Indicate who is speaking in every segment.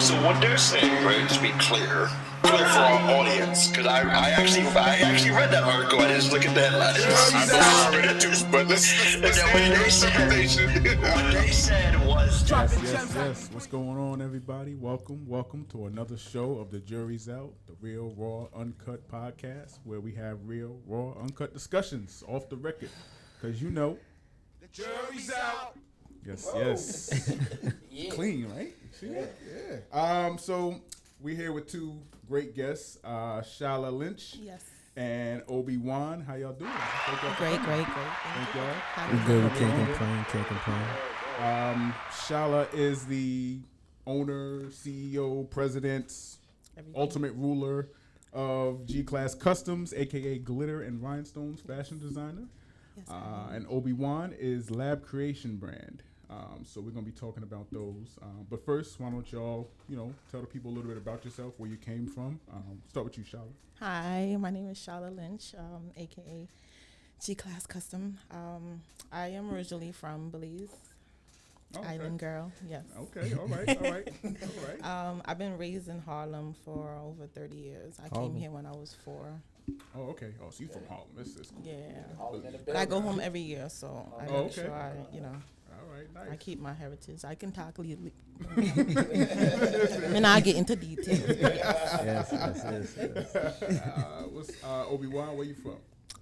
Speaker 1: So what they're saying, right? Just be clear for our audience, because I actually read that article. I didn't look at the headlines. I read it too, but let's what they said was
Speaker 2: Yes. What's going on, everybody? Welcome to another show of The Jury's Out, the Real, Raw, Uncut podcast, where we have real, raw, uncut discussions off the record. Because you know,
Speaker 3: the jury's out.
Speaker 2: Yes. Yeah. Clean, right? See that? Yeah. So we're here with two great guests, Shala Lynch.
Speaker 4: Yes.
Speaker 2: And Obi-Wan. How y'all doing?
Speaker 4: Great.
Speaker 2: Thank y'all.
Speaker 5: We're good. Can't complain.
Speaker 2: Shala is the owner, CEO, president, ultimate ruler of G-Class Customs, a.k.a. Glitter and Rhinestones fashion designer.
Speaker 4: Yes,
Speaker 2: and Obi-Wan is Lab Creation brand. So we're going to be talking about those. But first, why don't y'all, tell the people a little bit about yourself, where you came from. Start with you, Shala.
Speaker 4: Hi, my name is Shala Lynch, a.k.a. G-Class Custom. I am originally from Belize.
Speaker 2: Oh, okay.
Speaker 4: Island girl, yes.
Speaker 2: Okay, all right.
Speaker 4: I've been raised in Harlem for over 30 years. I came here when I was 4.
Speaker 2: Oh, okay. Oh, so you from Harlem. It's cool.
Speaker 4: Yeah. But I go home every year, so I make sure I,
Speaker 2: All right, nice.
Speaker 4: I keep my heritage. I can talk legally. And I get into details.
Speaker 5: Yes.
Speaker 2: Obi-Wan, where you from?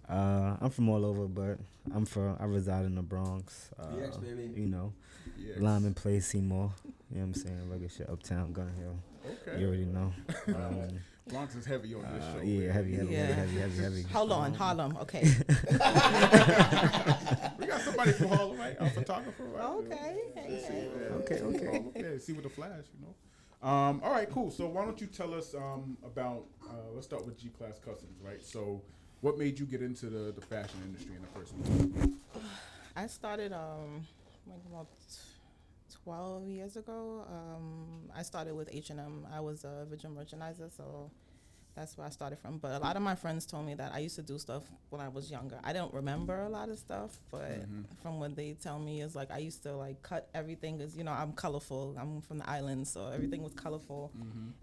Speaker 5: I'm from all over, but I reside in the Bronx.
Speaker 3: DX, baby.
Speaker 2: Yes.
Speaker 5: Lyman Place, Seymour. You know what I'm saying? Regular shit, Uptown, Gun Hill.
Speaker 2: Okay.
Speaker 5: You already know.
Speaker 2: Bronx is heavy on this show.
Speaker 5: Yeah, heavy.
Speaker 4: Hold on, Harlem, okay.
Speaker 2: We got somebody from Harlem, right? A photographer, right?
Speaker 4: Okay.
Speaker 2: Okay. See with the flash, All right, cool. So why don't you tell us about, let's start with G-Class Customs, right? So what made you get into the fashion industry in the first place?
Speaker 4: I started about 12 years ago. I started with H&M. I was a visual merchandiser, so that's where I started from. But a lot of my friends told me that I used to do stuff when I was younger. I don't remember a lot of stuff, but from what they tell me is like I used to like cut everything because, I'm colorful. I'm from the island, so everything was colorful.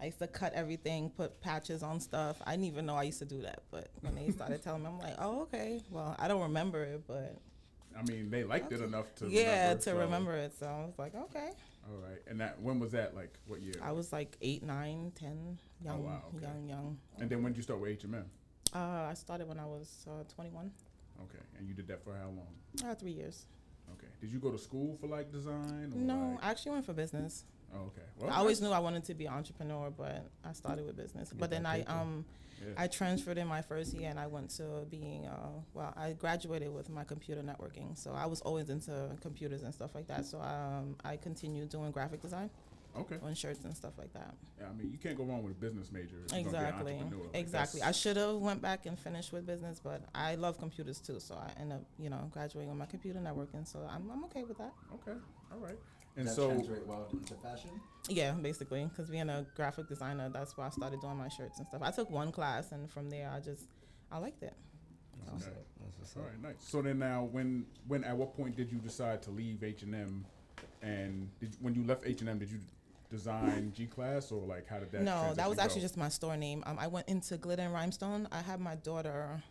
Speaker 4: I used to cut everything, put patches on stuff. I didn't even know I used to do that, but when they started telling me, I'm like, oh, okay. Well, I don't remember it, but...
Speaker 2: I mean, they liked it enough to
Speaker 4: remember it. So I was like, okay.
Speaker 2: All right. And when was that? Like, what year?
Speaker 4: I was like 8, 9, 10, young,
Speaker 2: oh, wow, okay.
Speaker 4: young.
Speaker 2: And then when did you start with H&M?
Speaker 4: I started when I was 21.
Speaker 2: Okay. And you did that for how long?
Speaker 4: 3 years.
Speaker 2: Okay. Did you go to school for like design? Or
Speaker 4: No, I actually went for business.
Speaker 2: Oh, okay. Well,
Speaker 4: I always knew I wanted to be an entrepreneur, but I started with business. But then I transferred in my first year and I went to being, I graduated with my computer networking. So I was always into computers and stuff like that. So I continued doing graphic design.
Speaker 2: Okay.
Speaker 4: On shirts and stuff like that.
Speaker 2: Yeah, I mean, you can't go wrong with a business major.
Speaker 4: Exactly. Exactly. I should have went back and finished with business, but I love computers too. So I ended up, graduating with my computer networking. So I'm okay with that.
Speaker 2: Okay. All right. And
Speaker 3: that translate well into fashion?
Speaker 4: Yeah, basically, because being a graphic designer, that's why I started doing my shirts and stuff. I took one class, and from there, I liked it.
Speaker 2: Okay. All right, nice. So then now, at what point did you decide to leave H&M? And when you left H&M, did you design G-Class, or like how did that?
Speaker 4: No, that was actually
Speaker 2: go?
Speaker 4: just my store name. I went into Glitter and Rhinestone. I had my daughter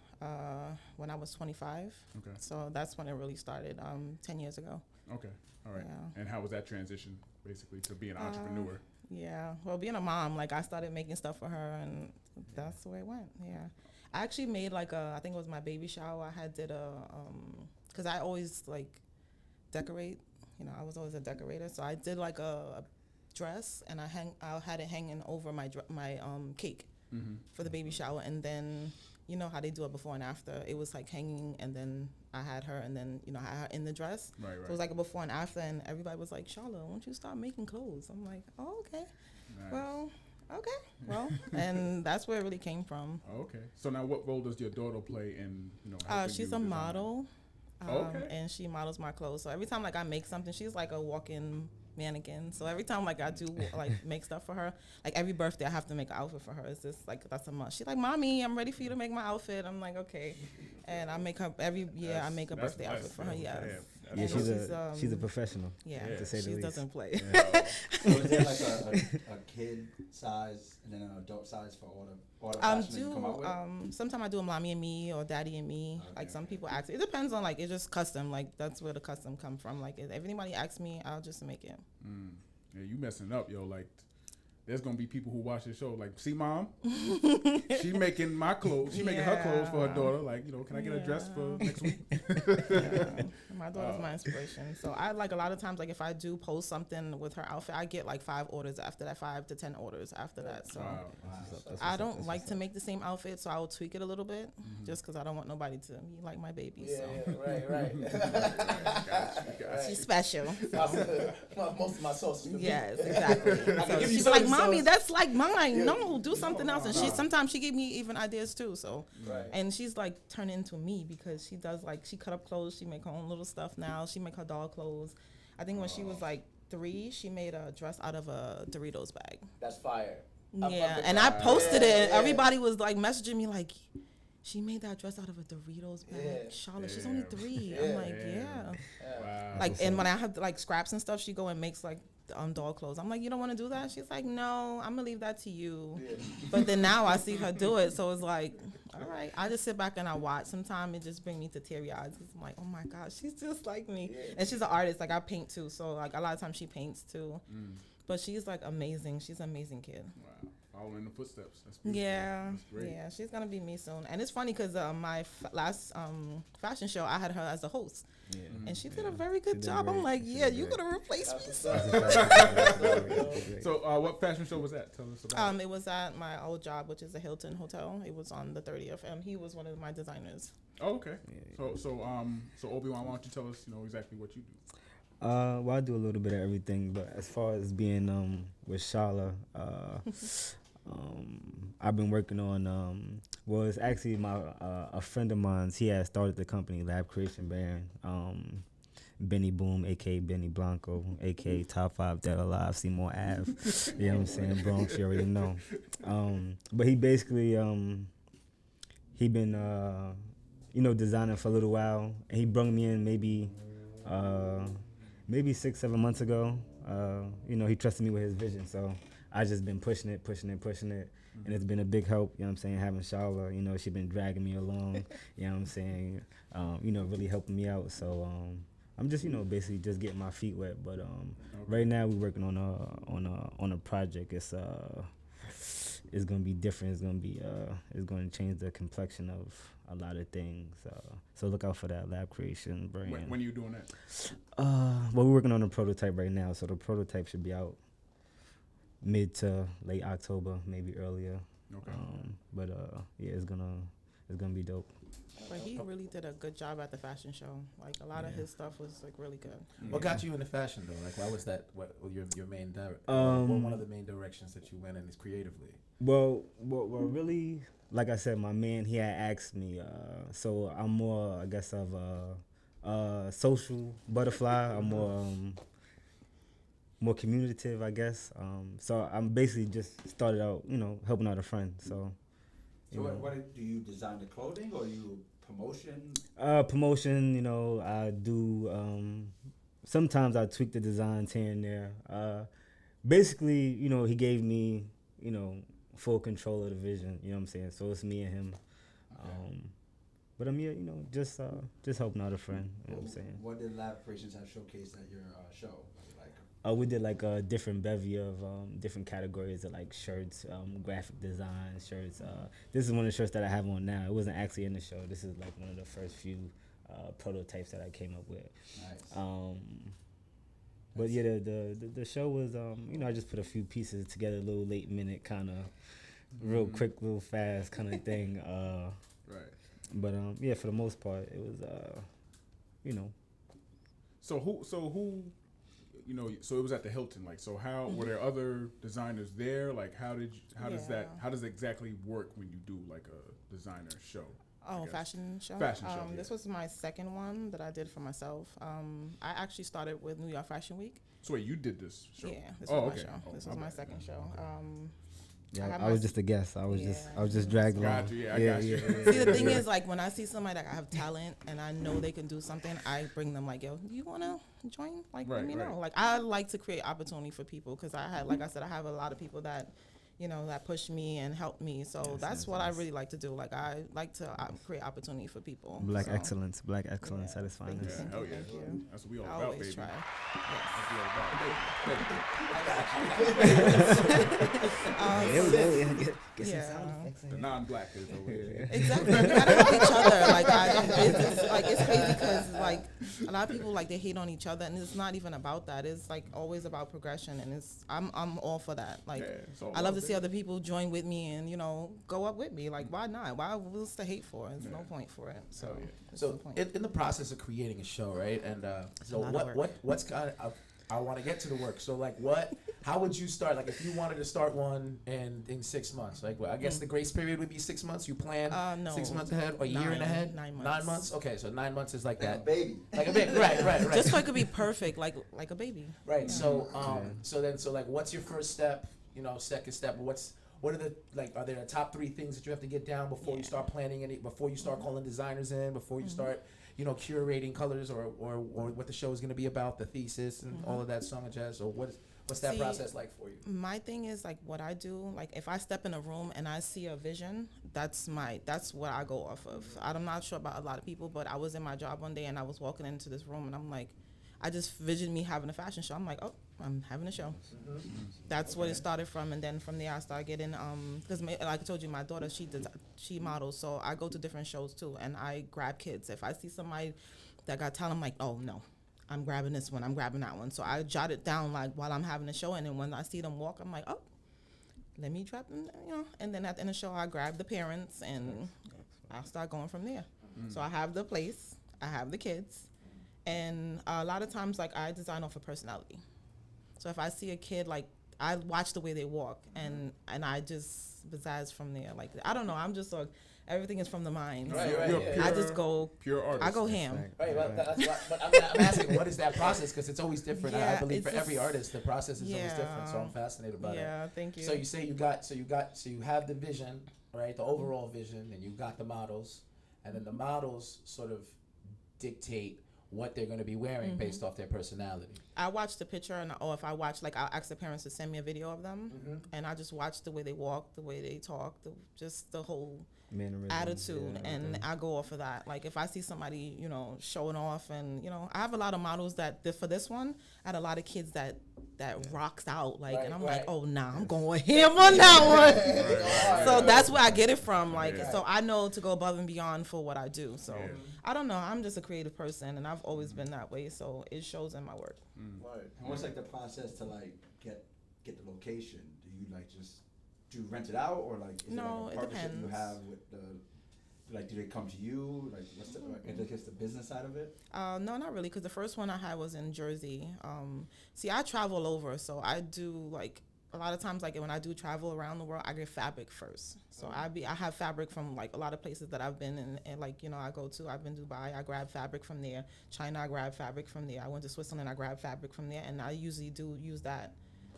Speaker 4: when I was 25.
Speaker 2: Okay.
Speaker 4: So that's when it really started, 10 years ago.
Speaker 2: Okay. All right.
Speaker 4: Yeah.
Speaker 2: And how was that transition, basically, to being an entrepreneur?
Speaker 4: Yeah. Well, being a mom, like I started making stuff for her, and that's the way it went. Yeah. I actually made I think it was my baby shower. I did because I always like decorate. I was always a decorator, so I did like a dress, and I had it hanging over my cake for the baby shower, and then. You know how they do it before and after. It was like hanging, and then I had her, and then I had her in the dress.
Speaker 2: Right.
Speaker 4: So it was like a before and after, and everybody was like, "Shala, why don't you start making clothes?" I'm like, "Oh, okay."
Speaker 2: Nice.
Speaker 4: Well, and that's where it really came from.
Speaker 2: Oh, okay. So now, what role does your daughter play in
Speaker 4: She's a model,
Speaker 2: okay.
Speaker 4: And she models my clothes. So every time I make something, she's like a walk-in mannequin. So every time I do make stuff for her, like every birthday I have to make an outfit for her. It's just that's a must. She's like, "Mommy, I'm ready for you to make my outfit." I'm like, okay. And I make her every year. I make a birthday outfit for her. Yes.
Speaker 5: Yeah,
Speaker 4: And
Speaker 5: she's a professional.
Speaker 4: Yeah,
Speaker 5: to say the
Speaker 4: she
Speaker 5: least.
Speaker 4: doesn't play.
Speaker 3: So is there like a kid size and then an adult size for all the fashion that you come out with?
Speaker 4: Sometimes I do a mommy and me or daddy and me.
Speaker 3: Okay.
Speaker 4: Like some people ask. It depends on like it's just custom. Like that's where the custom come from. Like if anybody asks me, I'll just make it.
Speaker 2: Yeah, you messing up, yo. Like, there's gonna be people who watch this show. Like, see, mom, she making my clothes. She making her clothes for her daughter. Like, can I get a dress for next week?
Speaker 4: My daughter's my inspiration. So I like a lot of times like if I do post something with her outfit, I get like 5 orders after that, 5 to 10 orders after that. So I don't like to make the same outfit, so I will tweak it a little bit just because I don't want nobody to be like my baby.
Speaker 3: Right.
Speaker 4: She's special.
Speaker 3: Most of my sauce is
Speaker 4: Yes, exactly. So she's like, mommy, that's like mine. No, do something else. And sometimes she gave me even ideas too. So, and she's like turned into me because she does like she cut up clothes. She make her own little stuff now. She make her doll clothes. I think when she was like 3, she made a dress out of a Doritos bag.
Speaker 3: That's fire.
Speaker 4: Yeah, and I posted it. And everybody was like messaging me like, she made that dress out of a Doritos bag. Shala, she's only 3. I'm like,
Speaker 2: Wow.
Speaker 4: Like, and when I have like scraps and stuff, she go and makes like doll clothes. I'm like, you don't want to do that? She's like, no, I'm gonna leave that to you. But then now I see her do it, so it's like, all right. I just sit back and I watch. Sometimes it just brings me to teary eyes because I'm like, oh my gosh, she's just like me. And she's an artist. Like I paint too, so like a lot of times she paints too. But she's like amazing. She's an amazing kid.
Speaker 2: Wow. Following in the footsteps. That's beautiful.
Speaker 4: Yeah,
Speaker 2: That's great.
Speaker 4: yeah, she's gonna be me soon. And it's funny because my last fashion show, I had her as a host, and she did a very good job. I'm like, yeah, you gonna replace me soon.
Speaker 2: So, what fashion show was that? Tell us about it.
Speaker 4: It was at my old job, which is the Hilton Hotel. It was on the 30th. He was one of my designers.
Speaker 2: Oh, okay. So Obi-Wan, why don't you tell us, exactly what you do?
Speaker 5: Well, I do a little bit of everything, but as far as being with Shala, I've been working on well, it's actually a friend of mine's. He had started the company Lab Creation Brand. Benny Boom, aka Benny Blanco, aka Top 5 Dead Alive, Seymour Ave. You know what I'm saying? Bronx, you already know. But he basically he been designing for a little while, and he brought me in maybe 6-7 months ago. He trusted me with his vision, so I just been pushing it, and it's been a big help, you know what I'm saying, having Shala. She been dragging me along, you know what I'm saying, really helping me out. So I'm just, basically just getting my feet wet. But right now we're working on a project. It's gonna be different. It's gonna change the complexion of a lot of things. So look out for that Lab Creation Brand.
Speaker 2: When are you doing that?
Speaker 5: Well, we're working on a prototype right now, so the prototype should be out mid to late October, maybe earlier.
Speaker 2: Okay.
Speaker 5: But it's gonna be dope.
Speaker 4: But he really did a good job at the fashion show. Like a lot of his stuff was like really good.
Speaker 6: What got you into fashion though? Like, why was that? What your main one of the main directions that you went in is creatively?
Speaker 5: Well, really, like I said, my man, he had asked me. So I'm more, I guess, of a social butterfly. I'm more communicative, I guess. So I'm basically just started out, helping out a friend. So.
Speaker 3: What do you design the clothing or you promotion?
Speaker 5: Promotion, I do. Sometimes I tweak the designs here and there. Basically, he gave me, full control of the vision. You know what I'm saying? So it's me and him. Okay. But I'm here, just helping out a friend. You know what I'm saying?
Speaker 3: What did Lab Creations have showcased at your show?
Speaker 5: We did like a different bevy of different categories of like shirts, graphic design shirts. This is one of the shirts that I have on now. It wasn't actually in the show. This is like one of the first few prototypes that I came up with.
Speaker 3: Nice.
Speaker 5: But yeah, the show was I just put a few pieces together, a little late minute kind of, real quick, real fast kind of thing.
Speaker 2: Right.
Speaker 5: But yeah, for the most part, it was
Speaker 2: So who? So it was at the Hilton. Like, so how were there other designers there? Like, how does it exactly work when you do like a designer show?
Speaker 4: Oh, fashion show?
Speaker 2: Fashion show, yeah.
Speaker 4: This was my second one that I did for myself. I actually started with New York Fashion Week.
Speaker 2: So wait, you did this show?
Speaker 4: Yeah, this was my show. This was my second show.
Speaker 5: Yeah, I was just a guest. I was just dragged along.
Speaker 2: Got you. Yeah, I got you.
Speaker 4: See, the thing is, like, when I see somebody that have talent and I know they can do something, I bring them, like, yo, you want to join? Like, let me know. Like, I like to create opportunity for people because like I said, I have a lot of people that, you know, that push me and help me. So that's what I really like to do. Like, I like to create opportunity for people.
Speaker 5: Black excellence, satisfying.
Speaker 2: Yeah, hell yeah.
Speaker 4: Thank you.
Speaker 2: That's what we all
Speaker 4: I
Speaker 2: about,
Speaker 4: always
Speaker 2: baby.
Speaker 4: try.
Speaker 5: Get some sound
Speaker 4: Yeah.
Speaker 5: effects in
Speaker 2: The
Speaker 5: here.
Speaker 2: non-black is over here.
Speaker 4: Exactly. We gotta help each other. Like, it's crazy because, like, a lot of people, like, they hate on each other, and it's not even about that. It's, like, always about progression, and I'm all for that. Like,
Speaker 2: Yeah, it's all
Speaker 4: I love to
Speaker 2: about
Speaker 4: see other people join with me and, you know, go up with me. Like, why not? What's the hate for? There's no point for it. So,
Speaker 2: Hell yeah.
Speaker 4: what's
Speaker 6: So
Speaker 4: the point?
Speaker 6: in the process of creating a show, right? And so
Speaker 4: a lot of
Speaker 6: what's kind of I want to get to the work. So like how would you start? Like if you wanted to start one in 6 months, like I guess the grace period would be 6 months. You plan
Speaker 4: No.
Speaker 6: 6 months ahead or a year and ahead?
Speaker 4: 9 months.
Speaker 6: 9 months. Okay, so 9 months is like that.
Speaker 3: Baby.
Speaker 6: Like a baby. Right.
Speaker 4: Just so it could be perfect, like a baby.
Speaker 6: Right. So so like what's your first step? You know, second step. What are the are there the top 3 things that you have to get down before you start planning any? Before you start calling designers in? Before you start, you know, curating colors or what the show is going to be about, the thesis and all of that song and jazz. So what's that process like for you?
Speaker 4: My thing is, like, what I do, like, if I step in a room and I see a vision, that's what I go off of. I'm not sure about a lot of people, but I was in my job one day and I was walking into this room and I'm like, I just visioned me having a fashion show. I'm like, oh, I'm having a show. That's what it started from, and then from there I started getting because like I told you, my daughter she models, so I go to different shows too, and I grab kids. If I see somebody that got talent, I'm like, oh no, I'm grabbing this one, I'm grabbing that one. So I jot it down like while I'm having a show, and then when I see them walk, I'm like, oh, let me drop them, you know. And then at the end of the show, I grab the parents and I'll start going from there. So I have the place, I have the kids. And a lot of times, like, I design off of personality. So if I see a kid, like, I watch the way they walk, and I just pizzazz from there. Like, I don't know. I'm just like, everything is from the mind.
Speaker 6: Right,
Speaker 4: So
Speaker 6: right, yeah.
Speaker 4: I just go.
Speaker 2: Pure artist.
Speaker 4: I go ham.
Speaker 6: Right, but I'm asking, what is that process? Because it's always different. I
Speaker 4: Yeah,
Speaker 6: believe for
Speaker 4: it's
Speaker 6: every
Speaker 4: just-
Speaker 6: artist, the process is always different. So
Speaker 4: Yeah.
Speaker 6: I'm fascinated by that.
Speaker 4: Yeah, thank you.
Speaker 6: So you say you have the vision, right? The overall vision, and you got the models, and then the models sort of dictate what they're going to be wearing based off their personality.
Speaker 4: I watch the picture, or if I watch, like, I'll ask the parents to send me a video of them, and I just watch the way they walk, the way they talk, just the whole attitude, and I go off of that. Like, if I see somebody, you know, showing off, and, you know, I have a lot of models for this one, I had a lot of kids that rocks out, like,
Speaker 6: Right,
Speaker 4: and I'm
Speaker 6: right.
Speaker 4: like, oh, nah, I'm going him on that one. So that's where I get it from, like, so I know to go above and beyond for what I do. So I don't know, I'm just a creative person, and I've always been that way, so it shows in my work.
Speaker 3: Right. And what's like the process to like get the location? Do you like just rent it out, or like is
Speaker 4: No,
Speaker 3: it
Speaker 4: it
Speaker 3: like a partnership you
Speaker 4: depends.
Speaker 3: have with the like, do they come to you? Like, what's the I guess the business side of it?
Speaker 4: No, not really, because the first one I had was in Jersey. See, I travel over, so I do, like, a lot of times, like, when I do travel around the world, I get fabric first. So I have fabric from, like, a lot of places that I've been in, and, like, you know, I've been Dubai, I grab fabric from there. China, I grab fabric from there. I went to Switzerland, I grab fabric from there, and I usually do use that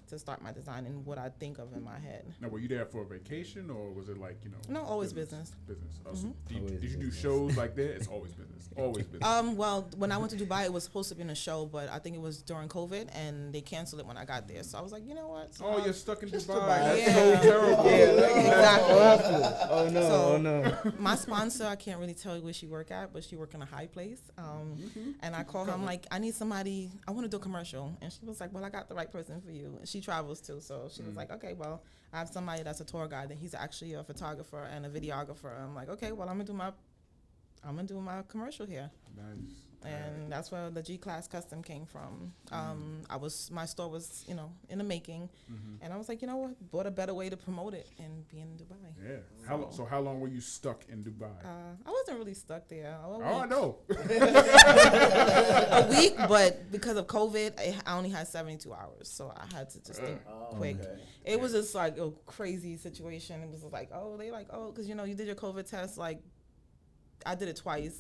Speaker 4: to start my design and what I think of in my head.
Speaker 2: Now, were you there for a vacation, or was it like, you know?
Speaker 4: No, always business.
Speaker 2: Business. So
Speaker 5: Always
Speaker 2: did you do
Speaker 5: business.
Speaker 2: shows like that? It's always business. Always business.
Speaker 4: Well, when I went to Dubai, it was supposed to be in a show, but I think it was during COVID, and they canceled it when I got there. So I was like, you know what? So
Speaker 2: Oh,
Speaker 4: I'll-
Speaker 2: you're stuck in Dubai.
Speaker 3: Dubai.
Speaker 2: That's
Speaker 4: Yeah.
Speaker 2: so terrible.
Speaker 4: Exactly.
Speaker 5: Oh no!
Speaker 4: So-
Speaker 5: Oh no!
Speaker 4: My sponsor, I can't really tell you where she work at, but she work in a high place. And I call her, I'm like, I need somebody, I want to do a commercial. And she was like, well, I got the right person for you. And she travels too. So she was like, okay, well, I have somebody that's a tour guide, and he's actually a photographer and a videographer. I'm like, okay, well, I'm gonna do my commercial here.
Speaker 2: Nice.
Speaker 4: And that's where the G-Class Custom came from. My store was, you know, in the making, and I was like, you know what, what a better way to promote it and be in Dubai.
Speaker 2: Yeah. How long were you stuck in Dubai?
Speaker 4: I wasn't really stuck there.
Speaker 2: I know.
Speaker 4: A week, but because of COVID, I only had 72 hours, so I had to just think quick.
Speaker 6: Okay.
Speaker 4: It was just like a crazy situation. It was like, because you know, you did your COVID test, like, I did it twice.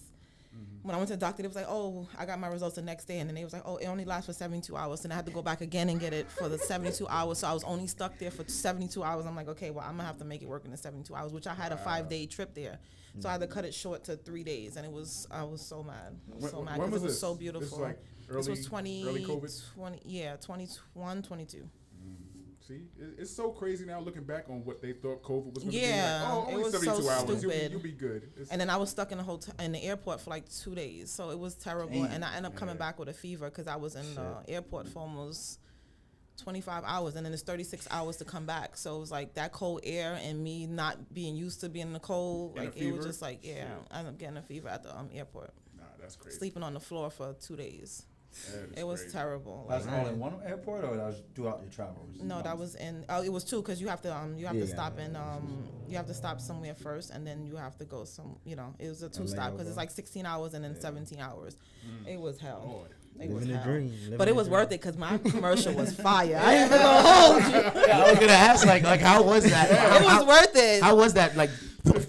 Speaker 4: When I went to the doctor, they was like, oh, I got my results the next day. And then they was like, oh, it only lasts for 72 hours. And I had to go back again and get it for the 72 hours. So I was only stuck there for 72 hours. I'm like, okay, well, I'm going to have to make it work in the 72 hours, which I had a 5-day trip there. So I had to cut it short to 3 days. And I was so mad. I was so mad because it was so beautiful. This was
Speaker 2: early COVID?
Speaker 4: 21, 22.
Speaker 2: See, it's so crazy now looking back on what they thought COVID was going to be.
Speaker 4: Yeah,
Speaker 2: Like, oh,
Speaker 4: it
Speaker 2: only
Speaker 4: was
Speaker 2: 72
Speaker 4: so
Speaker 2: hours.
Speaker 4: stupid.
Speaker 2: You'll be good.
Speaker 4: And then I was stuck in the airport for like 2 days. So it was terrible. And I ended up coming back with a fever because I was in the airport for almost 25 hours. And then it's 36 hours to come back. So it was like that cold air and me not being used to being in the cold. Like it was just like, I ended up getting a fever at the airport.
Speaker 2: Nah, that's crazy.
Speaker 4: Sleeping on the floor for 2 days. It was
Speaker 2: crazy.
Speaker 4: terrible.
Speaker 3: That's all in one airport, or that was throughout your travels?
Speaker 4: No, that was in. It was 2 because you have to to stop in. You have to stop somewhere first, and then you have to go some. It was a 2 stop because it's like 16 hours and then 17 hours. It was hell.
Speaker 2: Lord.
Speaker 4: It was
Speaker 5: Living a
Speaker 4: hell.
Speaker 5: dream.
Speaker 4: But it was worth it because my commercial was fire. I ain't even gonna hold you.
Speaker 6: Yeah, I was gonna ask like how was that?
Speaker 4: It was worth it.
Speaker 6: How was that like?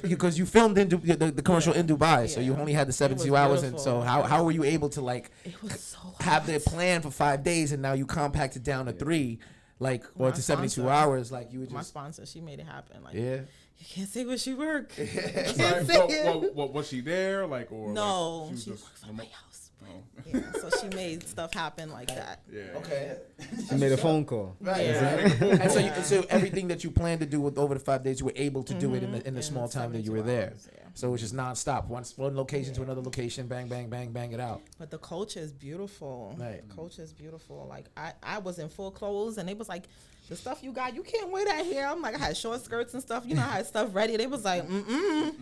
Speaker 6: Because you filmed in the commercial in Dubai, so you
Speaker 4: Yeah.
Speaker 6: only had the 72
Speaker 4: was
Speaker 6: hours, and so
Speaker 4: beautiful.
Speaker 6: how were you able to like
Speaker 4: It was so
Speaker 6: have the
Speaker 4: hot.
Speaker 6: plan for 5 days, and now you compact it down to 3, like or
Speaker 4: My
Speaker 6: to 72
Speaker 4: sponsor.
Speaker 6: hours, like you would
Speaker 4: My
Speaker 6: just
Speaker 4: sponsor, she made it happen. Like
Speaker 6: yeah.
Speaker 4: you can't say where she work.
Speaker 2: It's like, what, was she there? Like, or
Speaker 4: No,
Speaker 2: like,
Speaker 4: she
Speaker 2: was
Speaker 4: worked for my house.
Speaker 2: Oh.
Speaker 4: Yeah, so she made stuff happen like that.
Speaker 2: Yeah.
Speaker 6: Okay.
Speaker 5: She made a phone call.
Speaker 6: Right.
Speaker 4: Yeah.
Speaker 6: And so everything that you planned to do with over the 5 days, you were able to do it in the small time that you were
Speaker 4: 72
Speaker 6: there.
Speaker 4: hours, yeah.
Speaker 6: So it was just nonstop, one location to another location, bang, bang, bang, bang it out.
Speaker 4: But the culture is beautiful.
Speaker 6: Right.
Speaker 4: The culture is beautiful. Like I was in full clothes and they was like, the stuff you got, you can't wear that here. I'm like, I had short skirts and stuff. I had stuff ready. They was like,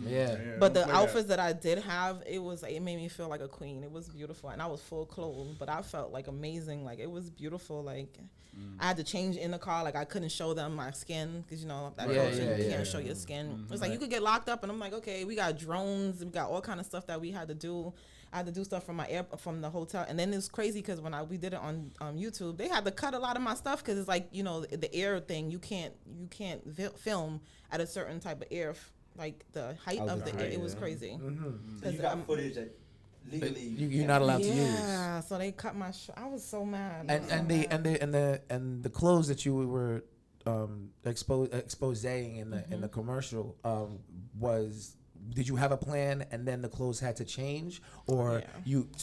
Speaker 6: Yeah.
Speaker 4: But
Speaker 2: don't
Speaker 4: the
Speaker 2: play
Speaker 4: outfits that I did have, it made me feel like a queen. It was beautiful, and I was full clothes, but I felt like amazing. Like it was beautiful. Like I had to change in the car. Like I couldn't show them my skin because that culture, you can't show your skin. It's like you could get locked up, and I'm like, okay, we got drones, we got all kind of stuff that we had to do. I had to do stuff from from the hotel, and then it's crazy because when we did it on YouTube, they had to cut a lot of my stuff because it's like the air thing. You can't film at a certain type of air, like the height of the air. It was crazy.
Speaker 3: So you got footage that legally
Speaker 6: You're not allowed to use.
Speaker 4: Yeah, so they cut my. I was so mad.
Speaker 6: And the clothes that you were exposing in the commercial was. Did you have a plan and then the clothes had to change, or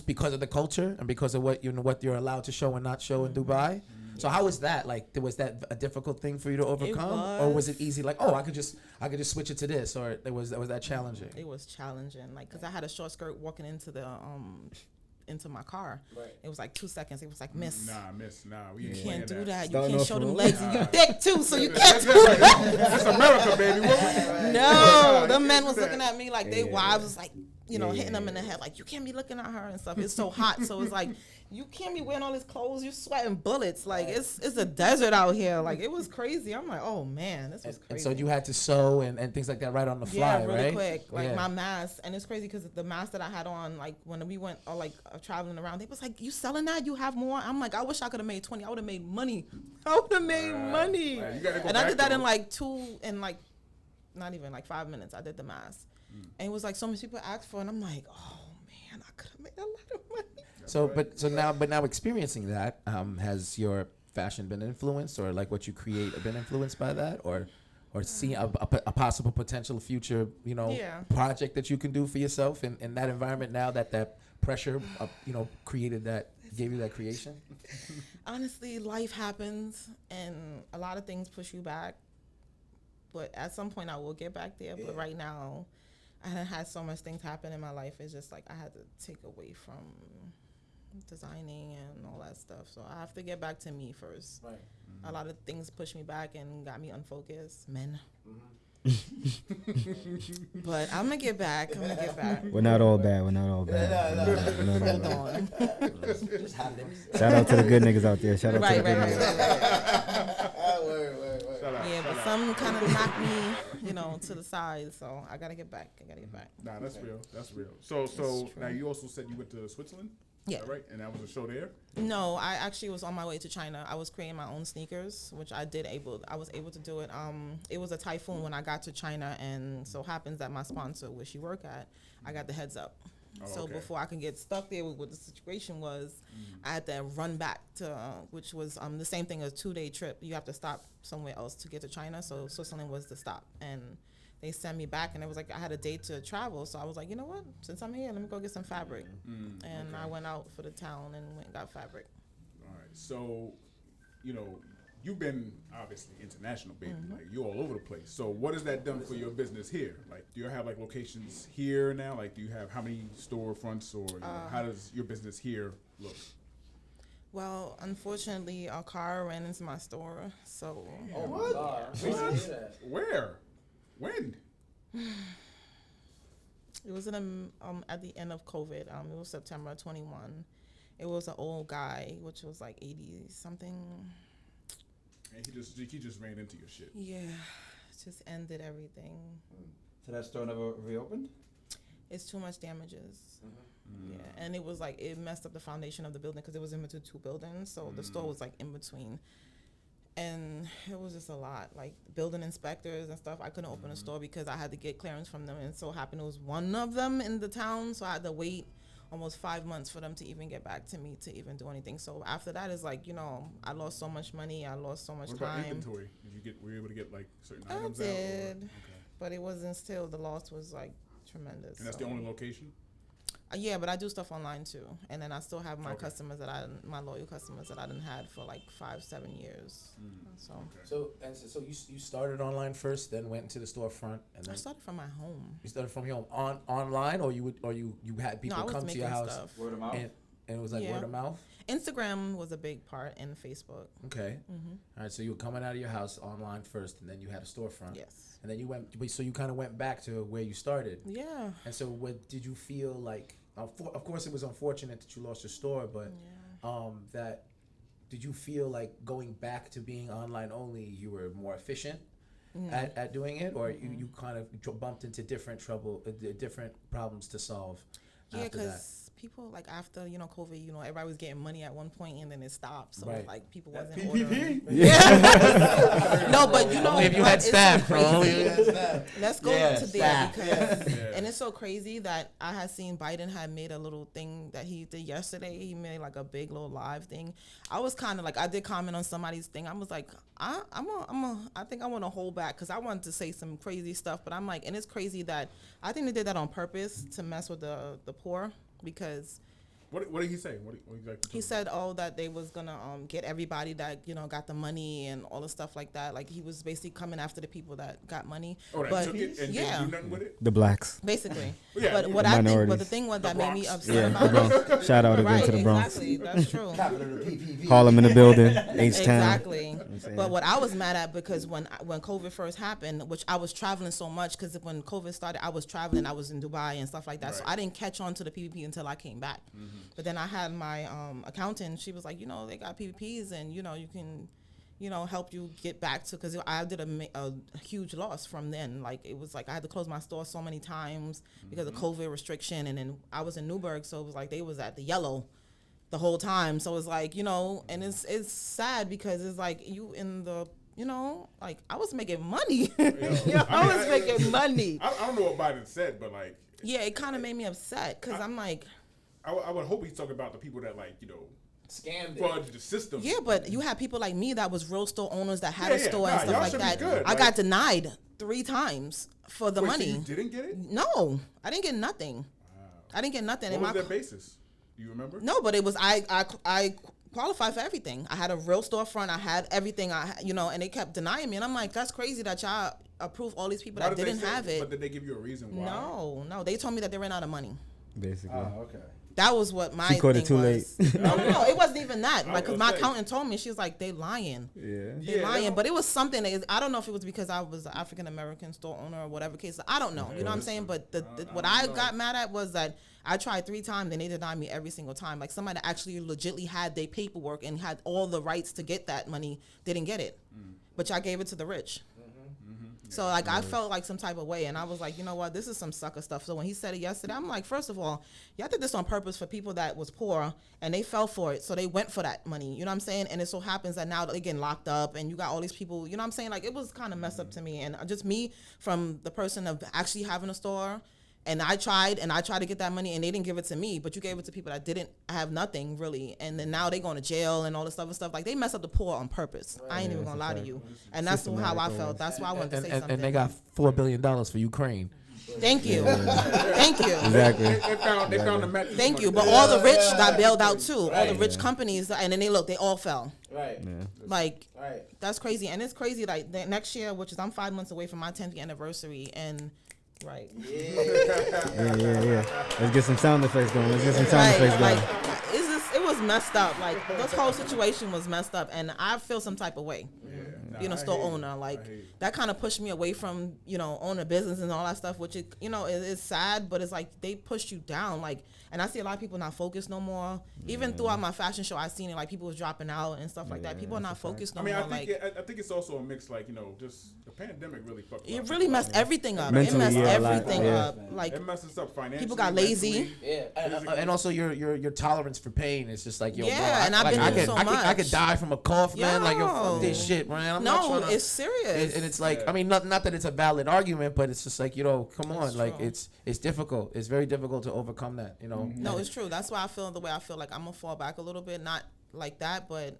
Speaker 6: because of the culture and because of what you're allowed to show and not show in Dubai? So how was that? Like, was that a difficult thing for you to overcome, or was it easy? Like, I could just switch it to this, or was that challenging?
Speaker 4: It was challenging, like, cause I had a short skirt walking into my car. Right. It was like 2 seconds. It was like, miss.
Speaker 2: We
Speaker 4: You can't do that. You
Speaker 5: Starting
Speaker 4: can't
Speaker 5: off
Speaker 4: show them
Speaker 5: wrong.
Speaker 4: legs and you're thick too, so you can't do that.
Speaker 2: It's America, baby. What
Speaker 4: No, the men was looking at me like they wives was like, hitting them in the head like, you can't be looking at her and stuff. It's so hot, so it's like you can't be wearing all these clothes. You're sweating bullets. Like it's a desert out here. Like it was crazy. I'm like, oh man, this was crazy.
Speaker 6: And so you had to sew and things like that right on the fly,
Speaker 4: yeah, really
Speaker 6: right?
Speaker 4: quick. Like my mask, and it's crazy because the mask that I had on, like when we went traveling around, they was like, "You selling that? You have more?" I'm like, I wish I could have made 20. I would have made money. I would have made money.
Speaker 2: Right. You gotta go
Speaker 4: And I
Speaker 2: back
Speaker 4: did that
Speaker 2: though.
Speaker 4: not even 5 minutes. I did the mask, and it was like so many people asked for, it, and I'm like, oh man, I could have made a lot of money.
Speaker 6: But now experiencing that, has your fashion been influenced, or like what you create been influenced by that, or see a possible potential future project that you can do for yourself in that environment now that pressure gave you that creation?
Speaker 4: Honestly, life happens, and a lot of things push you back. But at some point, I will get back there. But right now, I had so much things happen in my life. It's just like I had to take away from designing and all that stuff. So I have to get back to me first. Right. Mm-hmm. A lot of things pushed me back and got me unfocused. Men. But I'm gonna get back.
Speaker 5: We're not all bad.
Speaker 4: Hold on.
Speaker 5: Shout out to the good niggas out there. Shout out to the good niggas.
Speaker 4: Yeah, but some kind of knocked me, to the side. So I gotta get back.
Speaker 2: Nah, that's real. So now you also said you went to Switzerland.
Speaker 4: Yeah.
Speaker 2: Is that right? And that was a show there?
Speaker 4: No, I actually was on my way to China. I was creating my own sneakers, which I was able to do it. It was a typhoon when I got to China, and so happens that my sponsor, where she worked at, I got the heads up. So
Speaker 2: okay.
Speaker 4: before I can get stuck there with what the situation was, I had to run back to, which was the same thing as a 2-day trip. You have to stop somewhere else to get to China. So Switzerland was the stop. And they sent me back, and it was like I had a date to travel. So I was like, you know what? Since I'm here, let me go get some fabric. And I went out for the town and went and got fabric.
Speaker 2: All right. So, you know, you've been obviously international, baby. Like, you're all over the place. So what has that done for your business here? Like, do you have like locations here now? Like, do you have how many storefronts, or you know, how does your business here look?
Speaker 4: Well, unfortunately, a car ran into my store. So
Speaker 6: Oh my God. I'm sorry to hear that.
Speaker 2: Where? When?
Speaker 4: it was at the end of COVID. It was September 21. It was an old guy, which was like 80 something.
Speaker 2: And he just ran into your shit.
Speaker 4: Yeah, just ended everything.
Speaker 3: So that store never reopened?
Speaker 4: It's too much damages. Yeah, and it was like it messed up the foundation of the building because it was in between 2 buildings. So the store was like in between, and it was just a lot. Like building inspectors and stuff. I couldn't open a store because I had to get clearance from them, and so happened it was one of them in the town. So I had to wait almost 5 months for them to even get back to me to even do anything. So after that, it's like, you know, I lost so much money. I lost so much
Speaker 2: What about
Speaker 4: time.
Speaker 2: inventory? Were you able to get like certain
Speaker 4: I
Speaker 2: items out?
Speaker 4: did,
Speaker 2: Okay.
Speaker 4: but it wasn't still. The loss was like tremendous.
Speaker 2: And that's the only location?
Speaker 4: Yeah, but I do stuff online too, and then I still have my
Speaker 2: Okay.
Speaker 4: customers my loyal customers that I didn't had for like 5-7 years. So
Speaker 6: So you started online first, then went into the storefront, and
Speaker 4: I
Speaker 6: then
Speaker 4: started from my home.
Speaker 6: you started from your home online, or you had people
Speaker 4: No, I was
Speaker 6: come to your
Speaker 4: making
Speaker 6: house
Speaker 4: stuff.
Speaker 3: Word of mouth?
Speaker 6: and it was like
Speaker 4: Yeah.
Speaker 6: word of mouth.
Speaker 4: Instagram was a big part, and Facebook.
Speaker 6: Okay. All right. So you were coming out of your house online first, and then you had a storefront.
Speaker 4: Yes.
Speaker 6: And then you went. So you kind of went back to where you started.
Speaker 4: Yeah.
Speaker 6: And so, what did you feel like? Of course, it was unfortunate that you lost your store, but that did you feel like going back to being online only, you were more efficient at doing it, or you kind of bumped into different problems to solve?
Speaker 4: Yeah,
Speaker 6: after that?
Speaker 4: because people like after COVID, everybody was getting money at one point and then it stopped. So
Speaker 6: Right.
Speaker 4: like people
Speaker 3: That
Speaker 4: wasn't
Speaker 3: PPP?
Speaker 4: ordering. Yeah. No, but
Speaker 6: if you
Speaker 4: what?
Speaker 6: had
Speaker 4: It's so
Speaker 6: staff, bro.
Speaker 4: crazy. Let's go
Speaker 3: Yeah,
Speaker 4: to there
Speaker 3: staff.
Speaker 4: because,
Speaker 2: Yeah.
Speaker 4: and it's so crazy that I had seen Biden had made a little thing that he did yesterday. He made like a big little live thing. I was kind of like, I did comment on somebody's thing. I was like, I think I want to hold back because I wanted to say some crazy stuff, but I'm like, and it's crazy that I think they did that on purpose to mess with the poor because.
Speaker 2: What did he say? What exactly?
Speaker 4: He said, that they was gonna get everybody that got the money and all the stuff like that. Like he was basically coming after the people that got money.
Speaker 2: Oh, that
Speaker 4: but
Speaker 2: took it and
Speaker 4: yeah,
Speaker 2: didn't do nothing with it?
Speaker 5: The blacks.
Speaker 4: basically.
Speaker 2: Yeah,
Speaker 4: But
Speaker 2: you
Speaker 4: what
Speaker 5: know.
Speaker 4: I think,
Speaker 5: Minorities.
Speaker 4: but the thing was that made me
Speaker 2: Bronx.
Speaker 4: upset
Speaker 5: Yeah, the
Speaker 4: about it.
Speaker 5: Bronx. Shout out again
Speaker 4: Right,
Speaker 5: to the Bronx.
Speaker 4: exactly. That's true.
Speaker 3: Capital of the PPP.
Speaker 5: Harlem in the building, H-Town.
Speaker 4: Exactly.
Speaker 5: saying?
Speaker 4: But what I was mad at because when COVID first happened, which I was traveling so much because when COVID started, I was traveling. I was in Dubai and stuff like that. So
Speaker 2: Right.
Speaker 4: I didn't catch on to the PPP until I came back. But then I had my accountant. She was like, they got PPPs and you can, help you get back to because I did a huge loss from then. Like it was like I had to close my store so many times because of COVID restriction, and then I was in Newburgh, so it was like they was at the yellow the whole time. So it's like, and it's sad because it's like you in the, like I was making money. I was making money.
Speaker 2: I don't know what Biden said, but like.
Speaker 4: Yeah, it kind of made me upset because I'm like.
Speaker 2: I would hope he's talking about the people that
Speaker 6: Scammed it.
Speaker 2: fudged the system.
Speaker 4: Yeah, but you had people like me that was real store owners that had a
Speaker 2: Yeah,
Speaker 4: store
Speaker 2: nah,
Speaker 4: and
Speaker 2: y'all
Speaker 4: stuff like
Speaker 2: should be
Speaker 4: that.
Speaker 2: good,
Speaker 4: I
Speaker 2: like-
Speaker 4: got denied 3 times for the
Speaker 2: Wait, so
Speaker 4: money.
Speaker 2: you didn't get it?
Speaker 4: No, I didn't get nothing. I didn't get nothing.
Speaker 2: What
Speaker 4: And
Speaker 2: was
Speaker 4: my-
Speaker 2: their basis? Do you remember?
Speaker 4: No, but it was I qualified for everything. I had a real storefront. I had everything. And they kept denying me. And I'm like, that's crazy that y'all approve all these people
Speaker 2: Why
Speaker 4: that
Speaker 2: did they
Speaker 4: didn't
Speaker 2: say-
Speaker 4: have it.
Speaker 2: But did they give you a reason why?
Speaker 4: No, they told me that they ran out of money.
Speaker 5: Basically.
Speaker 3: Oh, okay.
Speaker 4: That was what my
Speaker 5: She caught it
Speaker 4: thing
Speaker 5: too
Speaker 4: was.
Speaker 5: late.
Speaker 4: No, it wasn't even that.
Speaker 2: I
Speaker 4: Like,
Speaker 2: was
Speaker 4: cause my
Speaker 2: gonna say.
Speaker 4: accountant told me, she was like, they lying.
Speaker 5: Yeah.
Speaker 4: They
Speaker 2: Yeah,
Speaker 4: lying,
Speaker 2: that-
Speaker 4: but it was something. I don't know if it was because I was an African American store owner or whatever case. I don't know. You know what I'm saying? But what I got mad at was that I tried 3 times and they denied me every single time. Like somebody that actually legitly had their paperwork and had all the rights to get that money didn't get it, but y'all gave it to the rich. So like I felt like some type of way, and I was like, you know what, this is some sucker stuff. So when he said it yesterday, I'm like, first of all, y'all did this on purpose for people that was poor, and they fell for it, so they went for that money. You know what I'm saying? And it so happens that now they're getting locked up, and you got all these people. You know what I'm saying? Like it was kind of messed up to me, and just me from the person of actually having a store, And I tried to get that money, and they didn't give it to me, but you gave it to people that didn't have nothing really, and then now they going to jail and all this other stuff. Like they mess up the poor on purpose. Right. I ain't even gonna lie to you, and that's how I felt. That's why I wanted to say something.
Speaker 6: And they got $4 billion for Ukraine.
Speaker 4: Thank you, thank you.
Speaker 5: Exactly.
Speaker 2: They found the method.
Speaker 4: Thank you, but all the rich got bailed out too. All the rich companies, and then they all fell.
Speaker 6: Right.
Speaker 5: Yeah.
Speaker 4: Like that's crazy, and it's crazy. Like the next year, which is I'm 5 months away from my 10th anniversary, and. Right.
Speaker 5: Yeah. Let's get some sound effects going. It
Speaker 4: was messed up. Like this whole situation was messed up, and I feel some type of way. Store owner, like that kind of pushed me away from owning a business and all that stuff, which is sad, but it's like they pushed you down, like. And I see a lot of people not focused no more. Even throughout my fashion show, I seen it, like people was dropping out and stuff like that. People are not focused no more.
Speaker 2: I think it's also a mix, like just the pandemic really fucked.
Speaker 4: It really messed everything up.
Speaker 5: Mentally,
Speaker 4: it messed everything up. Like
Speaker 2: it messes up financially.
Speaker 4: People got lazy.
Speaker 6: And also your tolerance for pain is just like
Speaker 4: and I've been through so much.
Speaker 6: I could die from a cough, man. Like fuck this shit, man.
Speaker 4: It's serious.
Speaker 6: And it's like I mean, not that it's a valid argument, but it's just like come on, it's like true. It's difficult. It's very difficult to overcome that.
Speaker 4: No, it's true. That's why I feel the way I feel. Like I'm gonna fall back a little bit, not like that, but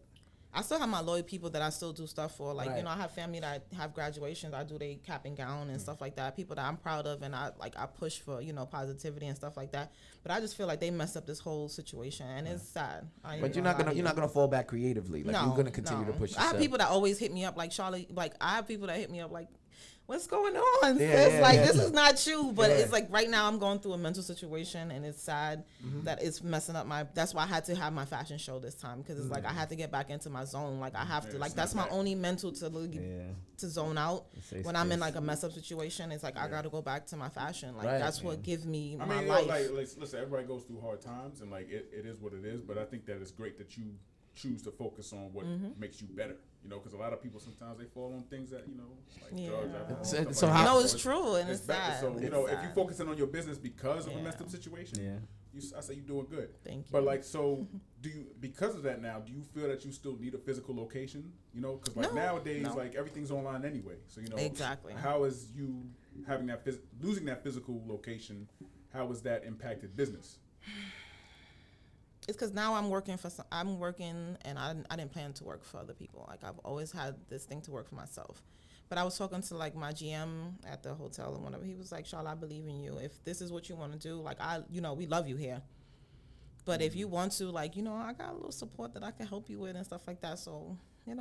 Speaker 4: I still have my loyal people that I still do stuff for. Like I have family that have graduations. I do their cap and gown and stuff like that. People that I'm proud of, and I push for positivity and stuff like that. But I just feel like they messed up this whole situation, and it's sad.
Speaker 6: But you're not gonna fall back creatively. Like you're gonna continue to push yourself.
Speaker 4: I have people that always hit me up, like Shala. Like I have people that hit me up, like. What's going on, sis? This is not you, but it's like right now I'm going through a mental situation, and it's sad that it's messing up that's why I had to have my fashion show this time, because it's like I had to get back into my zone. Like I have to, like that's my only mental to zone out when I'm in like a mess up situation. It's like I got to go back to my fashion. Like that's what gives me my life.
Speaker 2: Like listen, everybody goes through hard times, and like it is what it is. But I think that it's great that you choose to focus on what makes you better. Because a lot of people sometimes they fall on things that like drugs.
Speaker 4: No, it's true, and it's sad.
Speaker 2: So if you're focusing on your business because of a messed up situation, I say you're doing good.
Speaker 4: Thank you.
Speaker 2: But like, so do you? Because of that, now, do you feel that you still need a physical location? Because like nowadays, like everything's online anyway. So
Speaker 4: exactly.
Speaker 2: How is you having that losing that physical location? How has that impacted business?
Speaker 4: It's because now I'm working, and I didn't plan to work for other people. Like I've always had this thing to work for myself. But I was talking to like my GM at the hotel and whatever. He was like, "Shala, I believe in you. If this is what you want to do, like we love you here. But if you want to, like, I got a little support that I can help you with and stuff like that. So,
Speaker 2: Right.